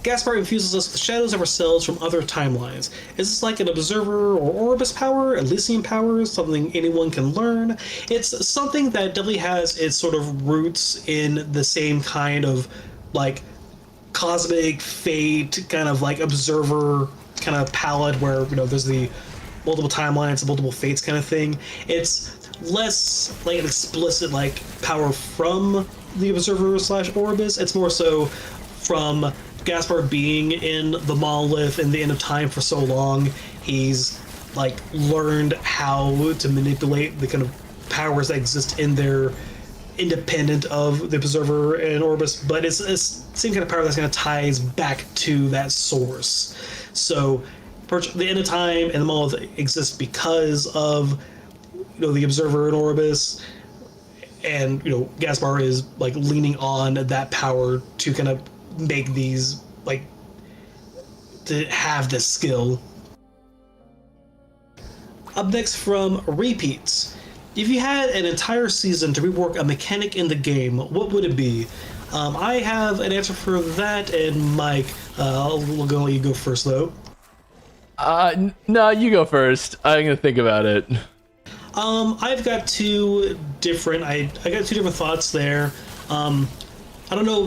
Gaspar infuses us with shadows of ourselves from other timelines. Is this like an Observer or Orbis power, Elysian power, something anyone can learn? It's something that definitely has its sort of roots in the same kind of like cosmic fate kind of like Observer kind of palette where there's the multiple timelines, multiple fates kind of thing. It's less like an explicit like power from the Observer / Orbis. It's more so from Gaspar being in the monolith and the end of time for so long. He's like learned how to manipulate the kind of powers that exist in there, independent of the Observer and Orbis, but it's the same kind of power that's going to ties back to that source. So the end of time and the monolith exist because of the Observer and Orbis, and Gaspar is like leaning on that power to kind of make these like to have this skill. Up next from Repeats. If you had an entire season to rework a mechanic in the game, what would it be? I have an answer for that, and Mike, we'll go let you go first though. No, you go first. I'm gonna think about it. I've got two different. I got two different thoughts there. I don't know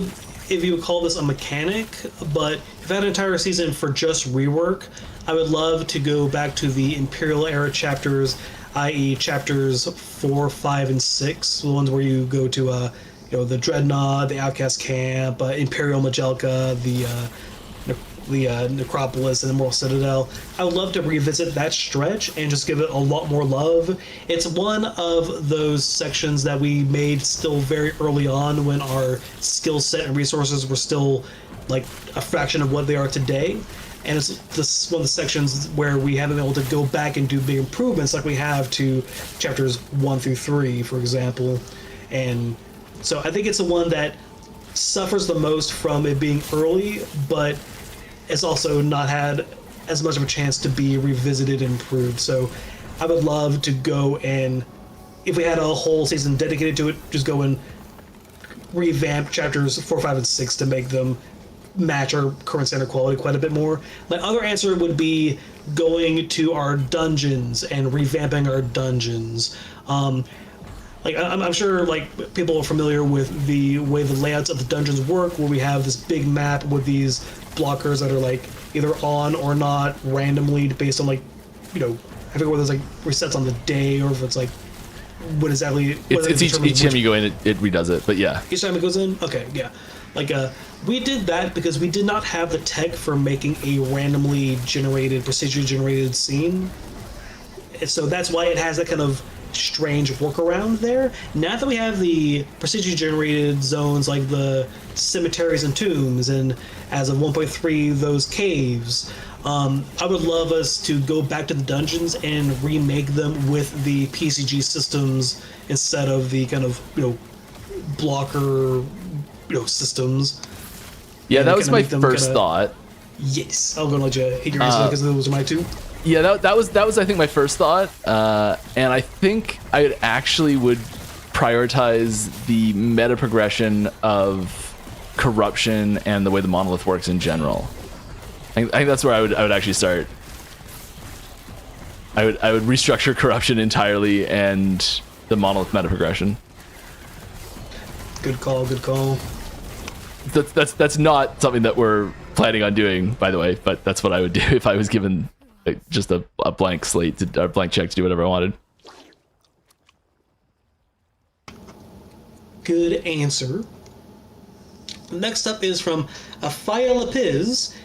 if you would call this a mechanic, but if I had an entire season for just rework, I would love to go back to the Imperial era chapters, i.e., chapters 4, 5, and 6, the ones where you go to the Dreadnought, the Outcast Camp, Imperial Majelka, the Necropolis, and Immortal Citadel. I would love to revisit that stretch and just give it a lot more love. It's one of those sections that we made still very early on when our skill set and resources were still like a fraction of what they are today. And it's this one of the sections where we haven't been able to go back and do big improvements like we have to chapters 1 through 3, for example. And so I think it's the one that suffers the most from it being early, but it's also not had as much of a chance to be revisited and improved. So I would love to go and, if we had a whole season dedicated to it, just go and revamp chapters 4, 5, and 6 to make them match our current standard quality quite a bit more. My other answer would be going to our dungeons and revamping our dungeons. I'm sure like people are familiar with the way the layouts of the dungeons work, where we have this big map with these blockers that are like either on or not randomly based on like, I forget whether there's like resets on the day or if it's like what exactly. It's each time you go in, it redoes it. But yeah, each time it goes in. Okay, yeah. Like we did that because we did not have the tech for making a randomly generated, procedurally generated scene. And so that's why it has that kind of strange workaround there. Now that we have the procedurally generated zones like the cemeteries and tombs, and as of 1.3 those caves, I would love us to go back to the dungeons and remake them with the PCG systems instead of the kind of blocker systems. Yeah, that was my first thought. Yes, I'm gonna let you hit your answer because those are my two. Yeah, that was I think my first thought, and I think I actually would prioritize the meta progression of corruption and the way the monolith works in general. I think that's where I would actually start. I would restructure corruption entirely and the monolith meta progression. Good call. Good call. That's not something that we're planning on doing, by the way, but that's what I would do if I was given just a blank slate or blank check to do whatever I wanted. Good answer. Next up is from Afaya Lapiz.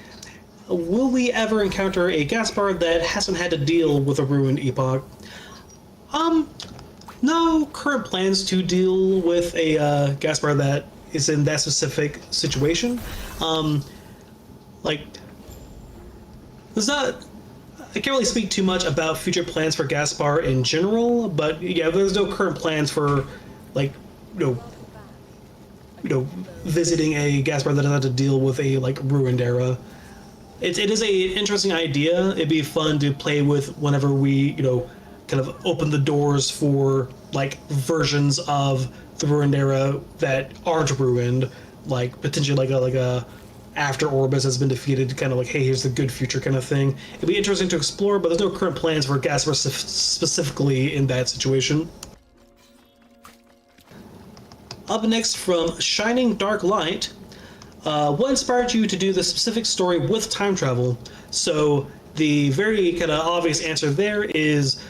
Will we ever encounter a Gaspar that hasn't had to deal with a ruined Epoch? No current plans to deal with a Gaspar that is in that specific situation. There's not. I can't really speak too much about future plans for Gaspar in general, but yeah, there's no current plans for visiting a Gaspar that doesn't have to deal with a ruined era. It is a interesting idea. It'd be fun to play with whenever we kind of open the doors for versions of the ruined era that aren't ruined, potentially like a after Orbis has been defeated, kind of hey, here's the good future kind of thing. It'd be interesting to explore, but there's no current plans for Gaspar specifically in that situation. Up next from Shining Dark Light, what inspired you to do the specific story with time travel? So the very kind of obvious answer there is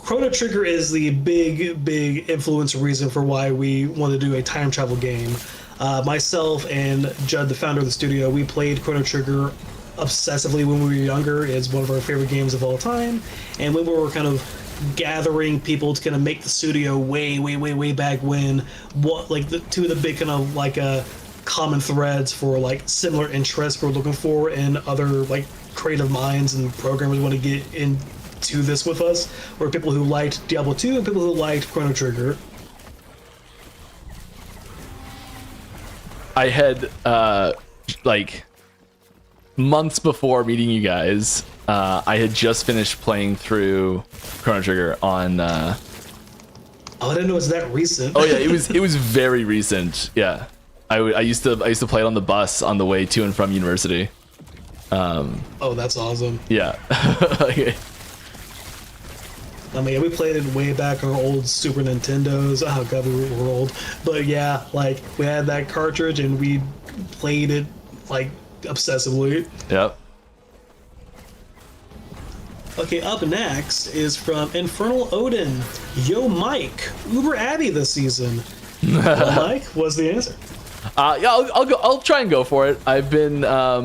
Chrono Trigger is the big influence reason for why we want to do a time travel game. Myself and Judd, the founder of the studio, we played Chrono Trigger obsessively when we were younger. It's one of our favorite games of all time. And when we were kind of gathering people to kind of make the studio way back when, what like the two of the big kind of like common threads for like similar interests we're looking for in other like creative minds and programmers want to get into this with us, were people who liked Diablo 2 and people who liked Chrono Trigger. I had like months before meeting you guys, I had just finished playing through Chrono Trigger on. Oh, I didn't know it was that recent. Oh yeah, it was very recent. Yeah, I used to play it on the bus on the way to and from university. Oh, that's awesome. Yeah. Okay. I mean, we played it way back on our old Super Nintendos. Oh god, we were old. But yeah, like we had that cartridge and we played it like obsessively. Yep. Okay, up next is from Infernal Odin. Yo, Mike, Uber Abby this season. Well, Mike, what's the answer? Yeah, I'll go. I'll try and go for it. I've been. I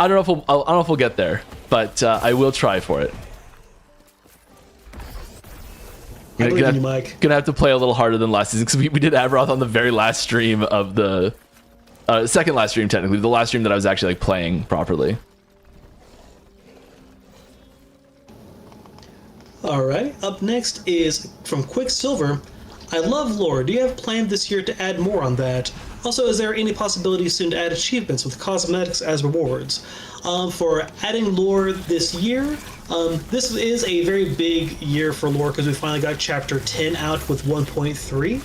don't know if we'll get there, but I will try for it. I believe in you, Mike. Gonna have to play a little harder than last season because we did Aberoth on the very last stream of the second last stream, technically the last stream that I was actually like playing properly. All right. Up next is from Quicksilver. I love lore. Do you have planned this year to add more on that? Also, is there any possibility soon to add achievements with cosmetics as rewards? For adding lore this year, this is a very big year for lore because we finally got Chapter 10 out with 1.3.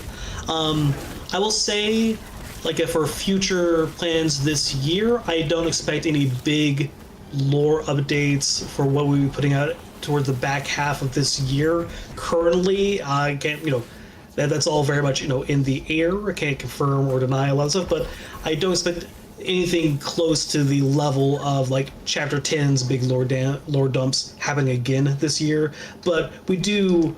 I will say, like, for future plans this year, I don't expect any big lore updates for what we'll be putting out towards the back half of this year. Currently, I can't, that's all very much, in the air. I can't confirm or deny a lot of stuff, but I don't expect anything close to the level of like Chapter 10's big lore dumps happening again this year. But we do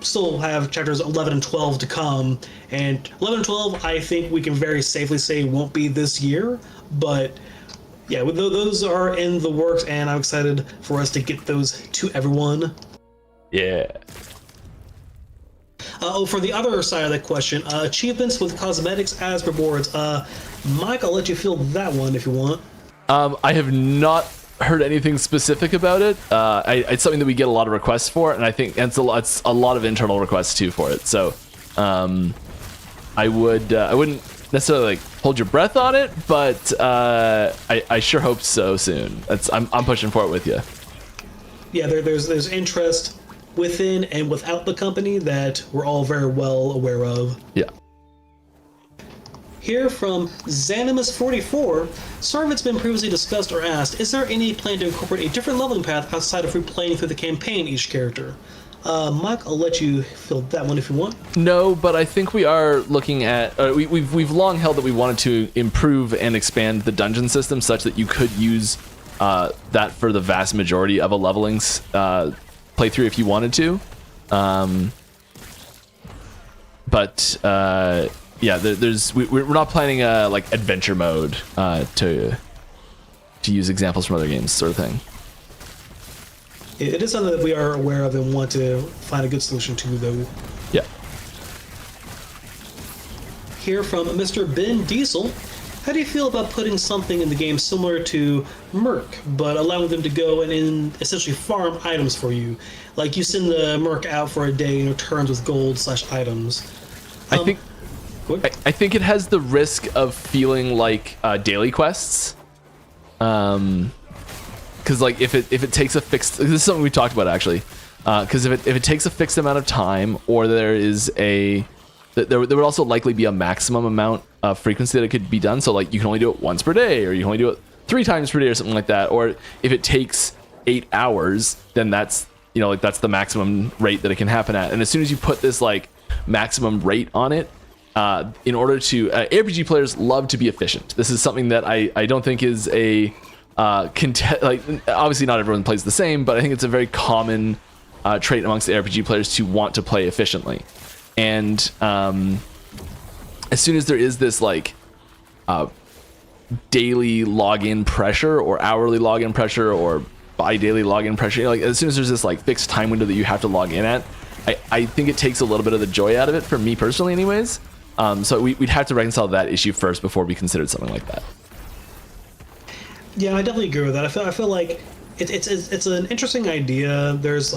still have chapters 11 and 12 to come, and 11 and 12 I think we can very safely say won't be this year, but yeah, those are in the works, and I'm excited for us to get those to everyone. Yeah. For the other side of that question, achievements with cosmetics as rewards. Mike, I'll let you field that one if you want. I have not heard anything specific about it. It's something that we get a lot of requests for, and I think it's a lot of internal requests too for it. So, I wouldn't necessarily like hold your breath on it, but I sure hope so soon. I'm pushing for it with you. Yeah, there's interest within and without the company that we're all very well aware of. Yeah. Here from Xanimus44, sorry if it's been previously discussed or asked, is there any plan to incorporate a different leveling path outside of replaying through the campaign each character? Mike, I'll let you fill that one if you want. No, but I think we are looking at. We've long held that we wanted to improve and expand the dungeon system such that you could use that for the vast majority of a leveling playthrough if you wanted to. Yeah, we're not planning a like adventure mode to use examples from other games, sort of thing. It is something that we are aware of and want to find a good solution to, though. Yeah. Here from Mr. Ben Diesel. How do you feel about putting something in the game similar to Merc, but allowing them to go and essentially farm items for you? Like you send the Merc out for a day and returns with gold/items. I think it has the risk of feeling like daily quests. Because like if it takes a fixed, this is something we talked about actually. Because if it takes a fixed amount of time, or there would also likely be a maximum amount of frequency that it could be done. So like you can only do it once per day, or you can only do it 3 times per day, or something like that. Or if it takes 8 hours, then that's that's the maximum rate that it can happen at. And as soon as you put this like maximum rate on it, in order to RPG players love to be efficient. This is something that I don't think is a like obviously not everyone plays the same, but I think it's a very common trait amongst the RPG players to want to play efficiently. And as soon as there is this like daily login pressure or hourly login pressure or bi-daily login pressure, like as soon as there's this like fixed time window that you have to log in at, I think it takes a little bit of the joy out of it for me personally anyways. So we'd have to reconcile that issue first before we considered something like that. Yeah, I definitely agree with that. I feel like it's an interesting idea. There's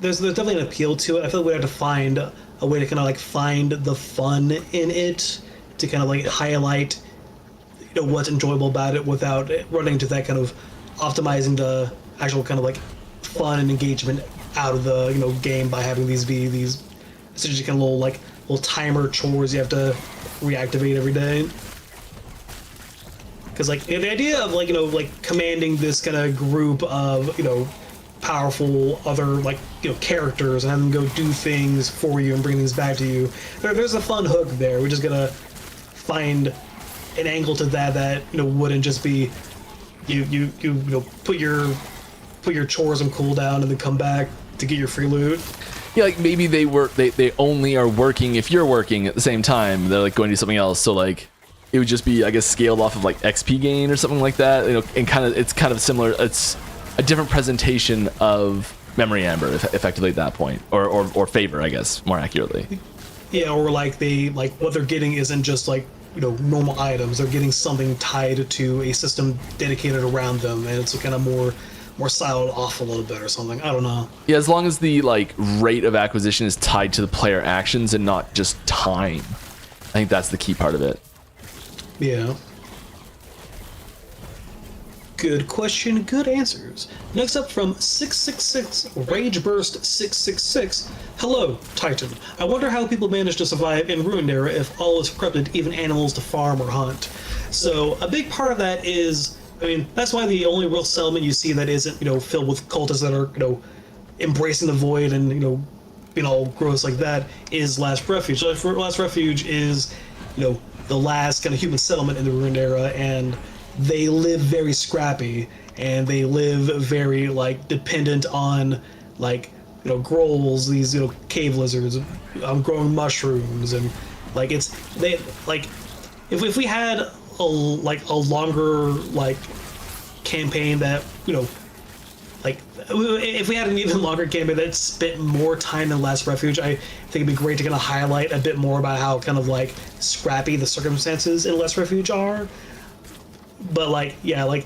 definitely an appeal to it. I feel like we have to find a way to kind of like find the fun in it, to kind of like highlight, what's enjoyable about it without running into that kind of optimizing the actual kind of like fun and engagement out of the game by having these be these essentially kind of little timer chores you have to reactivate every day. Because like the idea of like commanding this kind of group of powerful other characters and having them go do things for you and bring things back to you, there's a fun hook there. We're just gonna find an angle to that wouldn't just be you put your chores on cooldown and then come back to get your free loot. Yeah, like maybe they only are working if you're working at the same time. They're like going to do something else. So like it would just be, I guess, scaled off of like XP gain or something like that. And it's kind of similar. It's a different presentation of Memory Amber, effectively at that point, or Favor, I guess, more accurately. Yeah, or like what they're getting isn't just like normal items. They're getting something tied to a system dedicated around them, and it's kind of more siloed off a little bit or something. I don't know. Yeah, as long as the like rate of acquisition is tied to the player actions and not just time. I think that's the key part of it. Yeah. Good question, good answers. Next up from 666 Rageburst 666. Hello, Titan. I wonder how people manage to survive in Ruined Era if all is corrupted, even animals to farm or hunt. So a big part of that is, that's why the only real settlement you see that isn't, filled with cultists that are, embracing the void and, being all gross like that is Last Refuge. Last Refuge is, the last kind of human settlement in the Ruined Era, and they live very scrappy, and they live very dependent on grolls, these cave lizards, growing mushrooms, and if we had a longer campaign that if we had an even longer campaign that spent more time in Last Refuge, I think it'd be great to kind of highlight a bit more about how kind of scrappy the circumstances in Last Refuge are. But the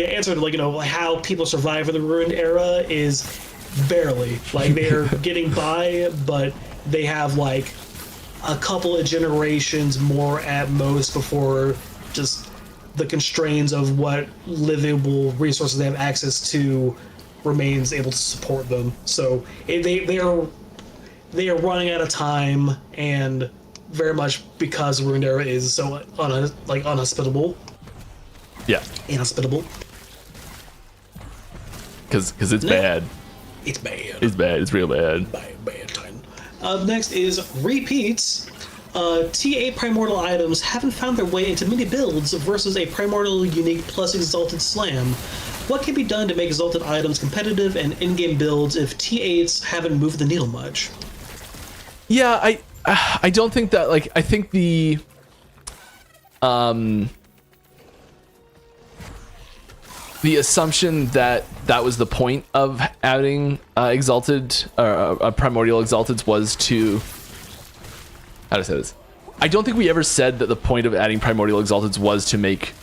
answer to how people survive in the Ruined Era is barely. They're getting by, but they have a couple of generations more at most before just the constraints of what livable resources they have access to remains able to support them. So they are running out of time, and very much because the Ruined Era is so unhospitable. Yeah. Inhospitable. Because it's bad. It's bad. It's bad. It's real bad. Bad time. Next is repeats. TA primordial items haven't found their way into mini builds versus a primordial unique plus exalted slam. What can be done to make exalted items competitive and in-game builds if T8s haven't moved the needle much? Yeah, I don't think that, I think the assumption that was the point of adding exalted primordial exalteds was to, how to say this? I don't think we ever said that the point of adding primordial exalteds was to make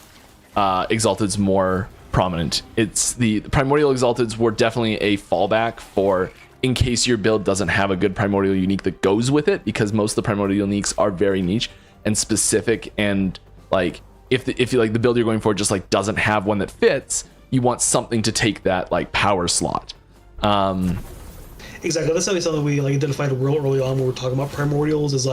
exalteds more prominent. It's the primordial exalteds were definitely a fallback for in case your build doesn't have a good primordial unique that goes with it, because most of the primordial uniques are very niche and specific, and if you the build you're going for just doesn't have one that fits, you want something to take that power slot. Exactly. That's something we identified real early on when we were talking about primordials. Is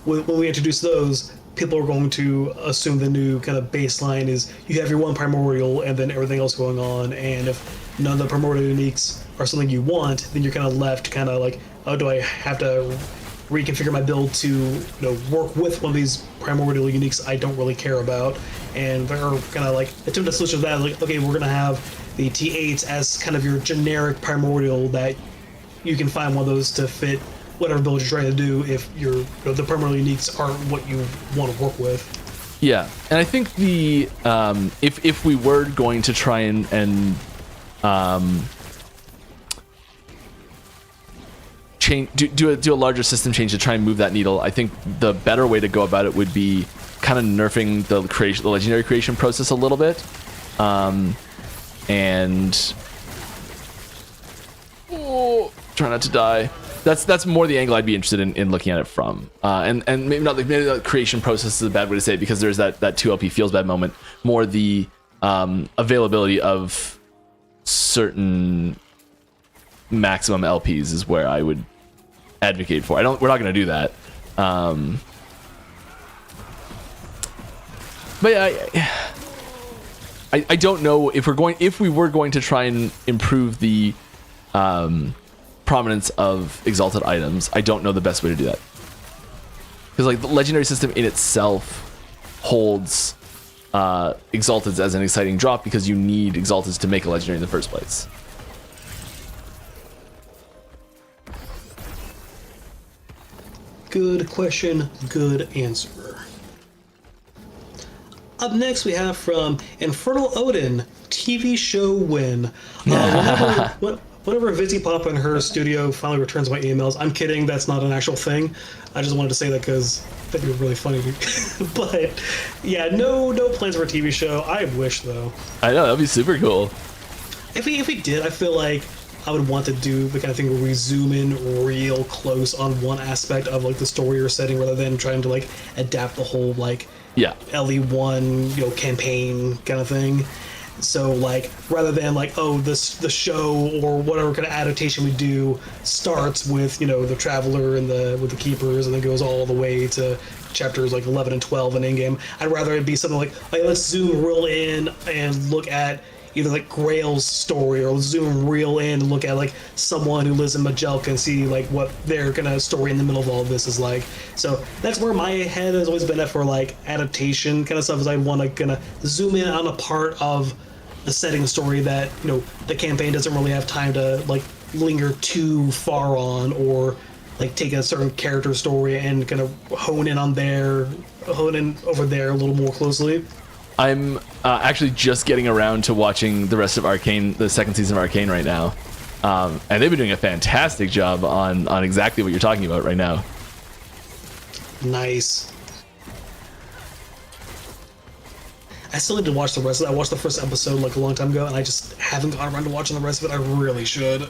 when we introduce those, people are going to assume the new kind of baseline is you have your one primordial and then everything else going on. And if none of the primordial uniques are something you want, then you're kind of left oh, do I have to reconfigure my build to work with one of these primordial uniques I don't really care about? And they're kind of attempt a solution to that, okay, we're gonna have the T8s as kind of your generic primordial that you can find one of those to fit whatever build you're trying to do if the primordial uniques aren't what you want to work with. Yeah, and I think the if we were going to try and change do a larger system change to try and move that needle, I think the better way to go about it would be kind of nerfing the legendary creation process a little bit, and try not to die. That's more the angle I'd be interested in looking at it from, and maybe not maybe the creation process is a bad way to say it because there's that 2 LP feels bad moment. More the availability of certain maximum LPs is where I would advocate for. We're not going to do that. But yeah, I don't know if we were going to try and improve the prominence of exalted items. I don't know the best way to do that, because like the legendary system in itself holds exalteds as an exciting drop because you need exalteds to make a legendary in the first place. Good question, good answer. Up next, we have from Infernal Odin, TV show win. Whenever Vizzy Pop in her studio finally returns my emails, I'm kidding, that's not an actual thing. I just wanted to say that because that'd be really funny. But yeah, no plans for a TV show. I wish though. I know, that'd be super cool. If we did, I feel like I would want to do the kind of thing where we zoom in real close on one aspect of like the story or setting rather than trying to like adapt the whole like LE1 campaign kind of thing. So like rather than like the show or whatever kind of adaptation we do starts with the Traveler and with the Keepers and then goes all the way to chapters like 11 and 12 in Endgame, I'd rather it be something like let's zoom real in and look at either like Grail's story, or zoom real in and look at like someone who lives in Majelka and see like what their kind of story in the middle of all of this is like. So that's where my head has always been at for like adaptation kind of stuff, is I want to kind of zoom in on a part of the setting story that the campaign doesn't really have time to like linger too far on, or like take a certain character story and kind of hone in over there a little more closely. I'm actually just getting around to watching the rest of Arcane, the second season of Arcane right now. And they've been doing a fantastic job on exactly what you're talking about right now. Nice. I still need to watch the rest of it. I watched the first episode like a long time ago, and I just haven't gotten around to watching the rest of it. I really should.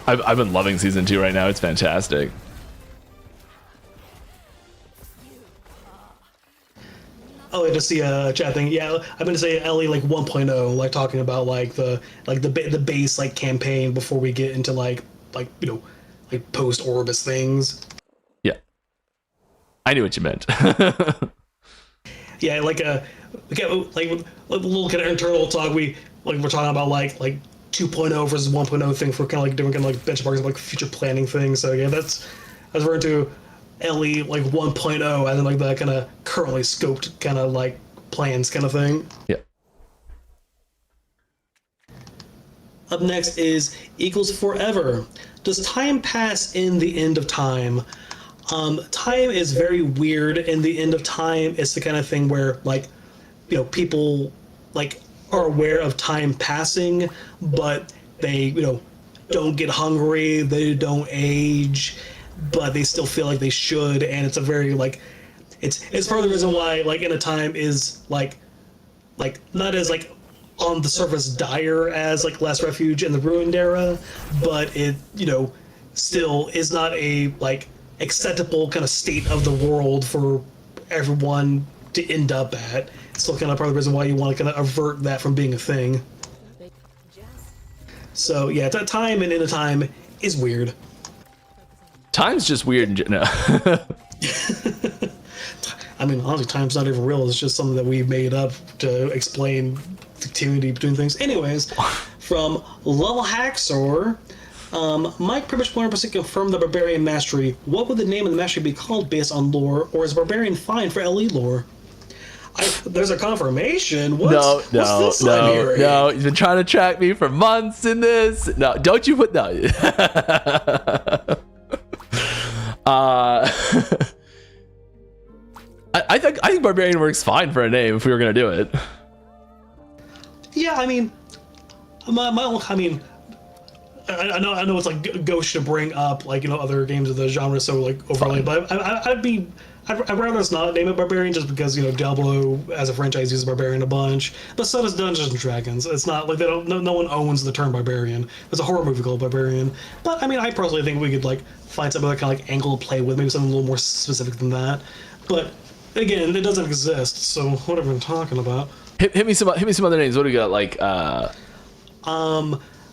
I've been loving season 2 right now. It's fantastic. Oh, I just see a chat thing. Yeah, I'm gonna say LE like 1.0, like talking about like the base like campaign before we get into like post Orbis things. Yeah, I knew what you meant. Yeah, like a little kind of internal talk. We're talking about like 2.0 versus 1.0 thing for kind of like different kind of like benchmarks, like future planning things. So yeah, I was referring to LE like 1.0 and then like the kind of currently scoped kind of like plans kind of thing. Yeah. Up next is Equals Forever. Does time pass in the end of time? Time is very weird in the end of time. It's the kind of thing where like people like are aware of time passing, but they don't get hungry, they don't age, but they still feel like they should, and it's a very like it's part of the reason why like in a time is like not as like on the surface dire as like Last Refuge and the Ruined Era, but it still is not a like acceptable kind of state of the world for everyone to end up at. It's still kind of part of the reason why you want to kind of avert that from being a thing. So yeah, time and end of time is weird. Time's just weird. No. I mean, honestly, time's not even real. It's just something that we made up to explain the activity between things. Anyways, from Lul Haxor, Mike pretty much 100% confirmed the Barbarian Mastery. What would the name of the mastery be called based on lore, or is Barbarian fine for LE lore? There's a confirmation. What? No, What's this I'm no, hearing? no. He's been trying to track me for months in this. No, don't you put no. I think Barbarian works fine for a name if we were gonna do it. Yeah, I mean, I mean, I know it's like gauche to bring up like other games of the genre so like overly, but I'd rather us not name it Barbarian just because Diablo as a franchise uses Barbarian a bunch, but so does Dungeons and Dragons. It's not like no one owns the term Barbarian. There's a horror movie called Barbarian, but I mean I personally think we could like find some other kind of like angle to play with, maybe something a little more specific than that. But again, it doesn't exist, so whatever I'm talking about. Hit me some other names. What do we got? Like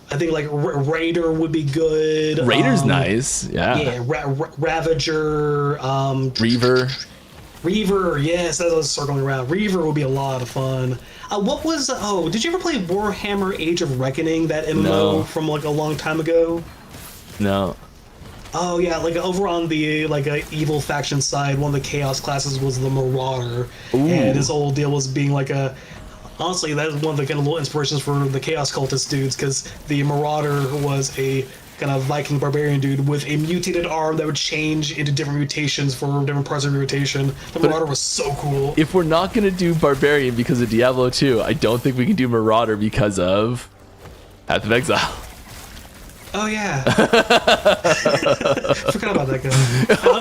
I think like Raider would be good. Raider's nice. Yeah. Yeah, Ravager. Reaver. Yes, that was circling around. Reaver would be a lot of fun. What was? Oh, did you ever play Warhammer: Age of Reckoning? That MMO from like a long time ago. No. Oh yeah, like over on the like evil faction side, one of the chaos classes was the Marauder, and his whole deal was being like a. Honestly, that's one of the kind of little inspirations for the Chaos Cultist dudes, because the Marauder was a kind of Viking barbarian dude with a mutated arm that would change into different mutations for different parts of your rotation. The Marauder was so cool. If we're not gonna do Barbarian because of Diablo 2, I don't think we can do Marauder because of Path of Exile. Oh yeah, forgot about that guy.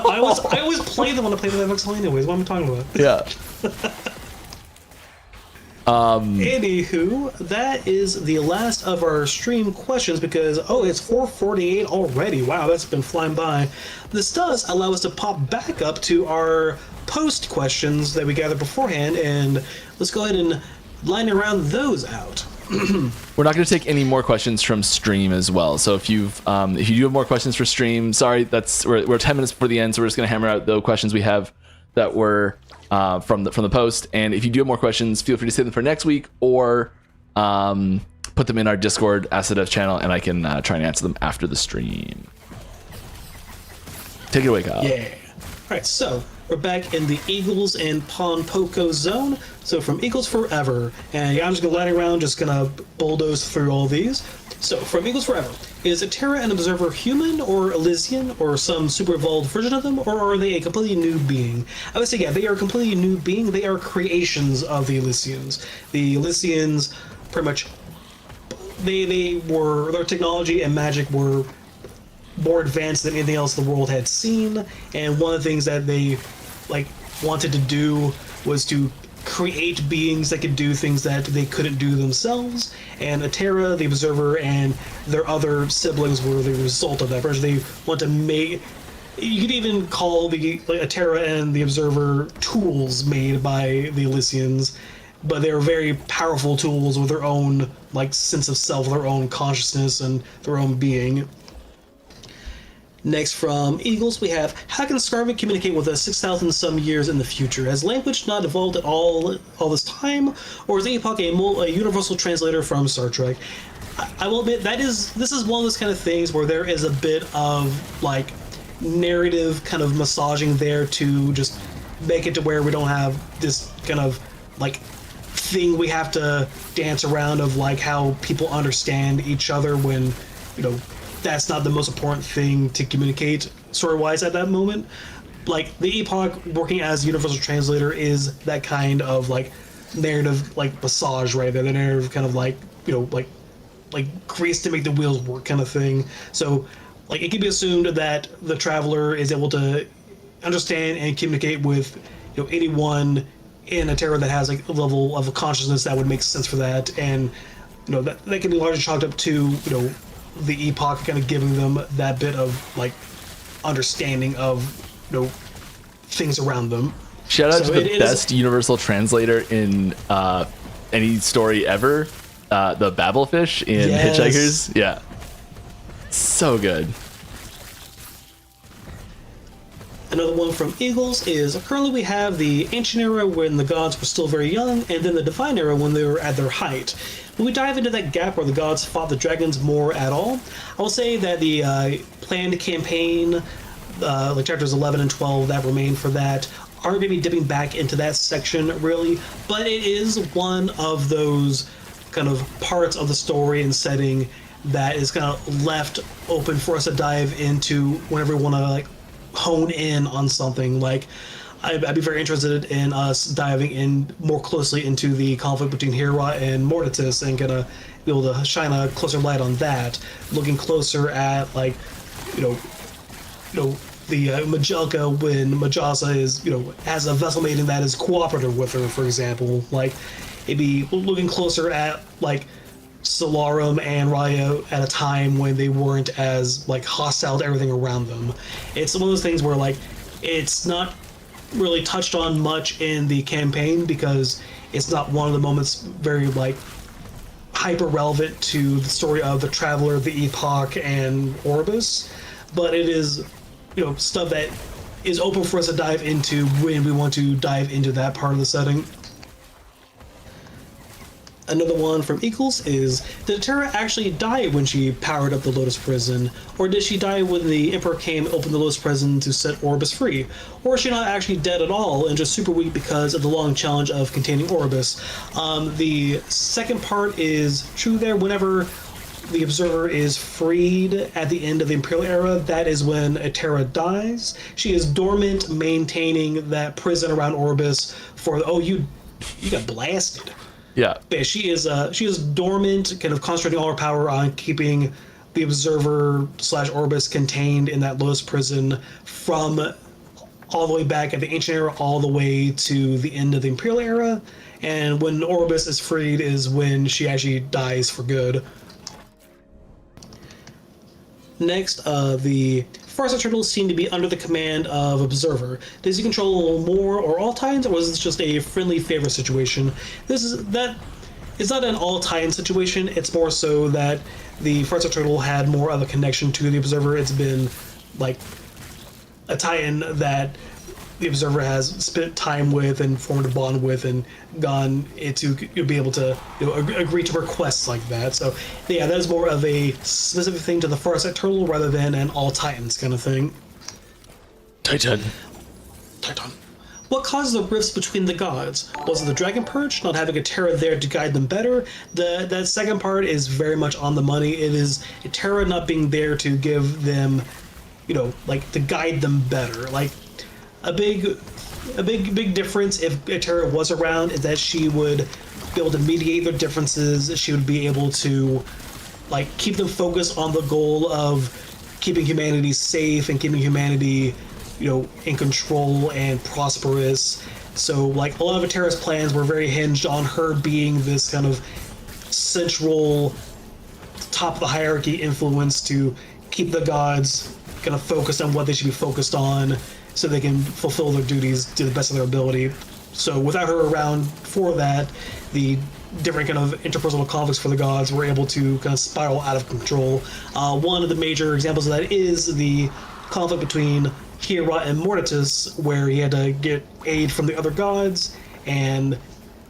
I always play them when I play the Exile anyways. What am I talking about? Yeah. Anywho, that is the last of our stream questions because it's 4:48 already. Wow, that's been flying by. This does allow us to pop back up to our post questions that we gathered beforehand, and let's go ahead and line around those out. We're not going to take any more questions from stream as well. So if you do have more questions for stream, sorry, we're 10 minutes before the end, so we're just going to hammer out the questions we have that were from the post. And if you do have more questions, feel free to save them for next week or put them in our Discord AskTheDev channel, and I can try and answer them after the stream. Take it away, Kyle. Yeah. All right, so we're back in the Eagles and Pon Poco zone. So from Eagles Forever, and I'm just gonna line around, just gonna bulldoze through all these. So from Eagles Forever, is a Terra and Observer human or Elysian or some super evolved version of them, or are they a completely new being? I would say yeah, they are a completely new being. They are creations of the Elysians. The Elysians, pretty much, their technology and magic were more advanced than anything else the world had seen, and one of the things that they wanted to do was to create beings that could do things that they couldn't do themselves, and Atera, the Observer, and their other siblings were the result of that. They want to make, you could even call the Atera and the Observer tools made by the Elysians, but they were very powerful tools with their own sense of self, their own consciousness, and their own being. Next from Eagles, we have, how can Scarvik communicate with us 6,000 some years in the future? Has language not evolved at all this time? Or is Epoch a universal translator from Star Trek? I will admit, this is one of those kind of things where there is a bit of, narrative kind of massaging there to just make it to where we don't have this kind of, thing we have to dance around of, how people understand each other when, that's not the most important thing to communicate story-wise at that moment. The Epoch working as universal translator is that kind of narrative massage right there. The narrative kind of grease to make the wheels work kind of thing. So it can be assumed that the traveler is able to understand and communicate with anyone in a Terra that has a level of consciousness that would make sense for that, and that can be largely chalked up to the Epoch kind of giving them that bit of understanding of things around them. Shout out to the best universal translator in any story ever, the Babelfish in Hitchhikers. Yeah, so good. Another one from Eagles is, currently we have the Ancient Era when the gods were still very young, and then the Divine Era when they were at their height. When we dive into that gap where the gods fought the dragons more at all, I will say that the planned campaign, chapters 11 and 12 that remain for that, aren't going to be dipping back into that section really, but it is one of those kind of parts of the story and setting that is kind of left open for us to dive into whenever we want to like hone in on something. Like I'd be very interested in us diving in more closely into the conflict between Hera and Mortitus and gonna be able to shine a closer light on that, looking closer at like the Majelka when Majasa is has a vessel mating that is cooperative with her, for example. Like it'd be looking closer at like Solarum and Raya at a time when they weren't as like hostile to everything around them. It's one of those things where like it's not really touched on much in the campaign because it's not one of the moments very like hyper relevant to the story of the Traveler, the Epoch, and Orbis, but it is stuff that is open for us to dive into when we want to dive into that part of the setting. Another one from Equals is, did Terra actually die when she powered up the Lotus Prison? Or did she die when the Emperor came and opened the Lotus Prison to set Orbis free? Or is she not actually dead at all and just super weak because of the long challenge of containing Orbis? The second part is true there. Whenever the Observer is freed at the end of the Imperial Era, that is when Terra dies. She is dormant, maintaining that prison around Orbis for, you got blasted. Yeah. She is dormant, kind of concentrating all her power on keeping the Observer / Orbis contained in that Lotus prison from all the way back at the Ancient Era all the way to the end of the Imperial Era. And when Orbis is freed is when she actually dies for good. Next, the Farsight Turtles seem to be under the command of Observer. Does he control more or all Titans, or is this just a friendly favor situation? It's not an all Titan situation. It's more so that the Farsight Turtle had more of a connection to the Observer. It's been like a Titan that the Observer has spent time with and formed a bond with and gone into be able to agree to requests like that. So yeah, that is more of a specific thing to the Farsight Turtle rather than an all Titans kind of thing. Titan. What caused the rifts between the gods? Was it the Dragon Purge, not having a Terra there to guide them better? That second part is very much on the money. It is a Terra not being there to give them, like to guide them better. Like a big difference if Terra was around is that she would be able to mediate their differences. She would be able to like keep them focused on the goal of keeping humanity safe and keeping humanity in control and prosperous. So like a lot of Terra's plans were very hinged on her being this kind of central top of the hierarchy influence to keep the gods kind of focused on what they should be focused on so they can fulfill their duties to the best of their ability. So without her around for that, the different kind of interpersonal conflicts for the gods were able to kind of spiral out of control. One of the major examples of that is the conflict between Hera and Mortitus, where he had to get aid from the other gods, and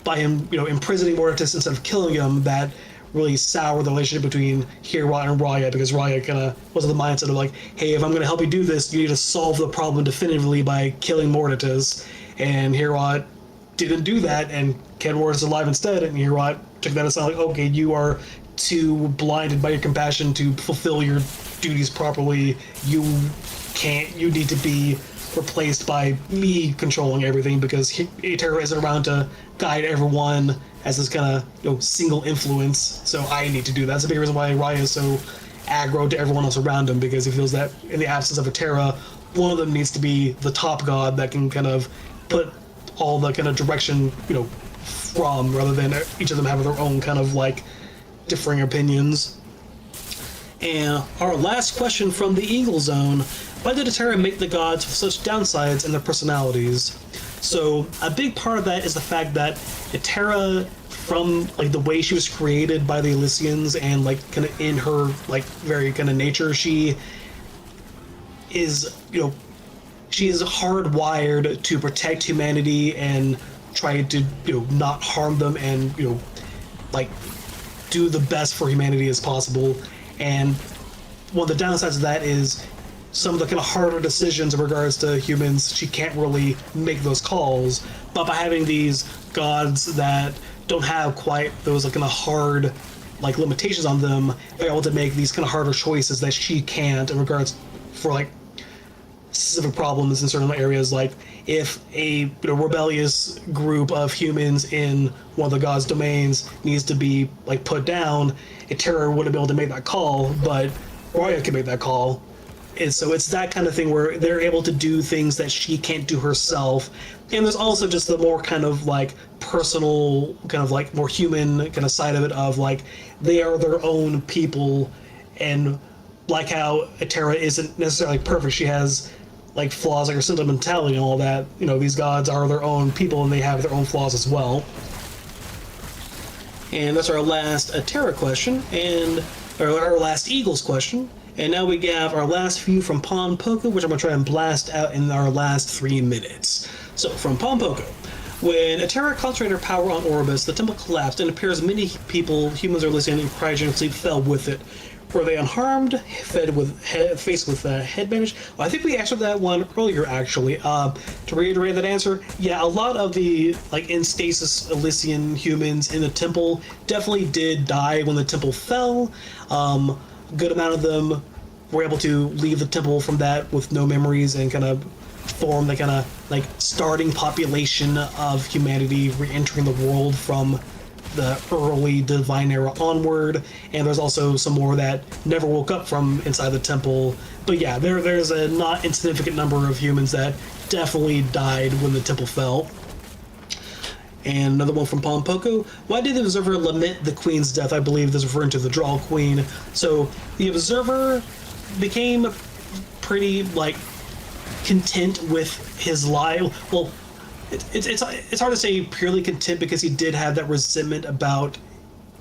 by him, imprisoning Mortitus instead of killing him, that really soured the relationship between Hera and Raya, because Raya kind of was of the mindset of like, hey, if I'm going to help you do this, you need to solve the problem definitively by killing Mortitus. And Hera didn't do that and kept Mortitus alive instead, and Hera took that as like, okay, you are too blinded by your compassion to fulfill your duties properly. You need to be replaced by me controlling everything, because Terra isn't around to guide everyone as this kind of single influence, so I need to do that. That's a big reason why Raya is so aggro to everyone else around him, because he feels that in the absence of a Terra, one of them needs to be the top god that can kind of put all the kind of direction from, rather than each of them having their own kind of like differing opinions. And our last question from the Eagle Zone: why did Terra make the gods with such downsides in their personalities? So a big part of that is the fact that Terra, from like the way she was created by the Elysians and like kind of in her like very kind of nature, she is she is hardwired to protect humanity and try to not harm them and like do the best for humanity as possible. And one of the downsides of that is some of the kind of harder decisions in regards to humans, she can't really make those calls. But by having these gods that don't have quite those like kind of hard like limitations on them, they're able to make these kind of harder choices that she can't in regards for like specific problems in certain areas. Like if a rebellious group of humans in one of the gods' domains needs to be like put down, a terror wouldn't be able to make that call, but Roya can make that call. And so it's that kind of thing where they're able to do things that she can't do herself. And there's also just the more kind of like personal, kind of like more human kind of side of it, of like they are their own people. And like how Atera isn't necessarily perfect, she has like flaws like her sentimentality and all that. You know, these gods are their own people and they have their own flaws as well. And that's our last Atera question, and our last Eagles question. And now we have our last few from Pon Poko, which I'm going to try and blast out in our last 3 minutes. So, from Pon Poko. When Atera concentrated her power on Orbis, the temple collapsed, and it appears many people, humans or listening in cryogenic sleep, fell with it. Were they unharmed, faced with head bandage? Well, I think we answered that one earlier, actually. To reiterate that answer, yeah, a lot of the like in stasis Elysian humans in the temple definitely did die when the temple fell. Good amount of them were able to leave the temple from that with no memories and kind of form the kind of like starting population of humanity re-entering the world from the early divine era onward. And there's also some more that never woke up from inside the temple. But yeah, there's a not insignificant number of humans that definitely died when the temple fell. And another one from Pon Poko. Why did the Observer lament the Queen's death? I believe this is referring to the Draw Queen. So the Observer became pretty like content with his life. Well, it's hard to say purely content, because he did have that resentment about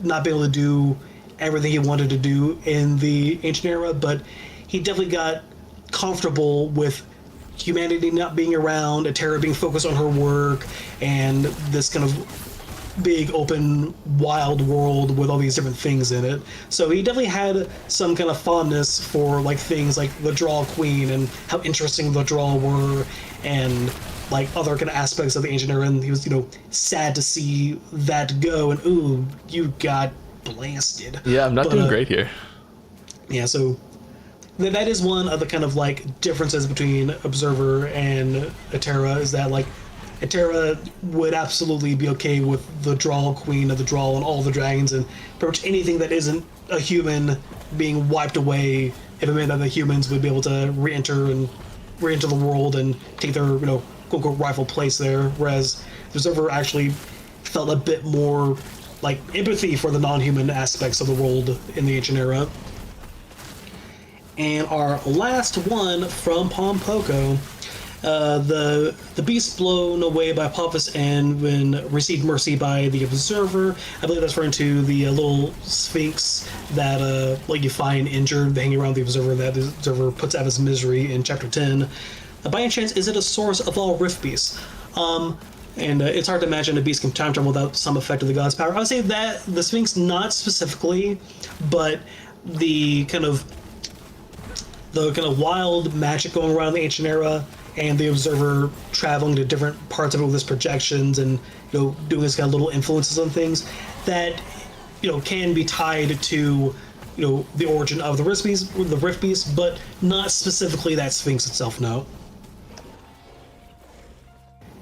not being able to do everything he wanted to do in the ancient era, but he definitely got comfortable with humanity not being around, Atera being focused on her work, and this kind of big open wild world with all these different things in it. So he definitely had some kind of fondness for like things like the Draw Queen and how interesting the Draw were, and like other kind of aspects of the ancient era. And he was, sad to see that go, and ooh, you got blasted. Yeah, I'm not doing great here. Yeah, so that is one of the kind of like differences between Observer and Atera, is that like Atera would absolutely be okay with the Draw Queen of the Draw and all the dragons and pretty much anything that isn't a human being wiped away, if it meant that the humans would be able to re-enter the world and take their, quote-unquote rightful place there, whereas the Observer actually felt a bit more like empathy for the non-human aspects of the world in the ancient era. And our last one from Pon Poko, the beast blown away by Apophis and when received mercy by the Observer. I believe that's referring to the little Sphinx that like you find injured hanging around the Observer, that the Observer puts out of his misery in chapter 10. By any chance, is it a source of all rift beasts? And it's hard to imagine a beast can time travel without some effect of the god's power. I would say that the Sphinx, not specifically, but the kind of wild magic going around the ancient era, and the Observer traveling to different parts of it with his projections and doing his kind of little influences on things that can be tied to the origin of the rift beast, but not specifically that Sphinx itself. No.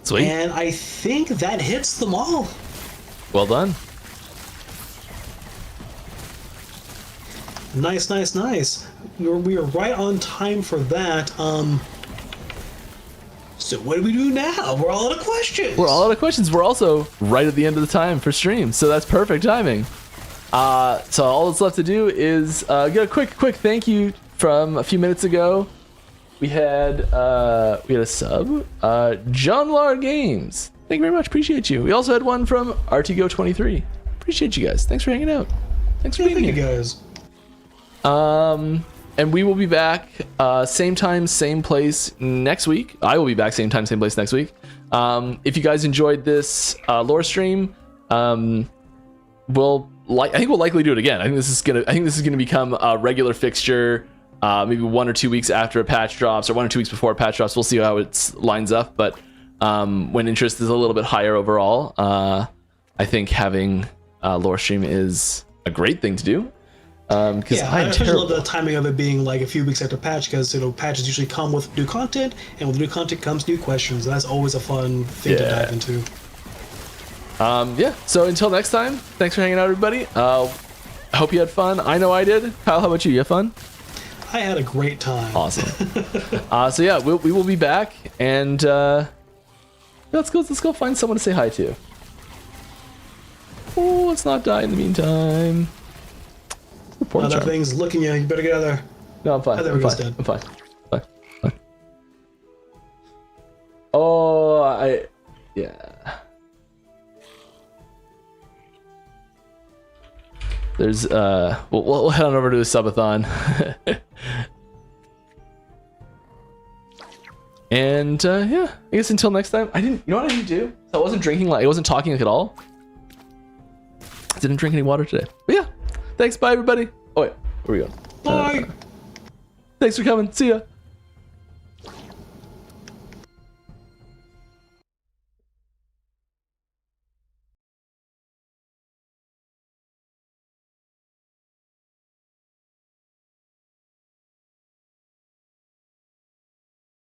Sweet. And I think that hits them all. Well done. Nice. We are right on time for that. So what do we do now? We're all out of questions. We're also right at the end of the time for stream, so that's perfect timing. So all that's left to do is get a quick thank you from a few minutes ago. We had a sub, John Lar Games. Thank you very much. Appreciate you. We also had one from RTGO23. Appreciate you guys. Thanks for hanging out. Thanks for being here. Thank you guys. And we will be back same time, same place next week. I will be back same time, same place next week. If you guys enjoyed this lore stream, I think we'll likely do it again. I think this is gonna become a regular fixture maybe 1 or 2 weeks after a patch drops, or 1 or 2 weeks before a patch drops. We'll see how it lines up. But when interest is a little bit higher overall, I think having lore stream is a great thing to do. Because I especially love the timing of it being like a few weeks after patch, because patches usually come with new content, and with new content comes new questions. That's always a fun thing to dive into. So until next time, thanks for hanging out, everybody. I hope you had fun. I know I did. Kyle, how about you? You had fun? I had a great time. Awesome. So yeah, we will be back, and let's go find someone to say hi to. Oh, let's not die in the meantime. Now that thing's looking at you. You better get out of there. No, I'm fine. Oh, there I'm we go, fine. dead. I'm fine. Fine. Oh, yeah. There's we'll head on over to the subathon. And yeah, I guess until next time. You know what I didn't do? So I wasn't drinking, I wasn't talking at all. I didn't drink any water today. But yeah, thanks. Bye, everybody. Oh wait, here we go. Bye. Thanks for coming. See ya.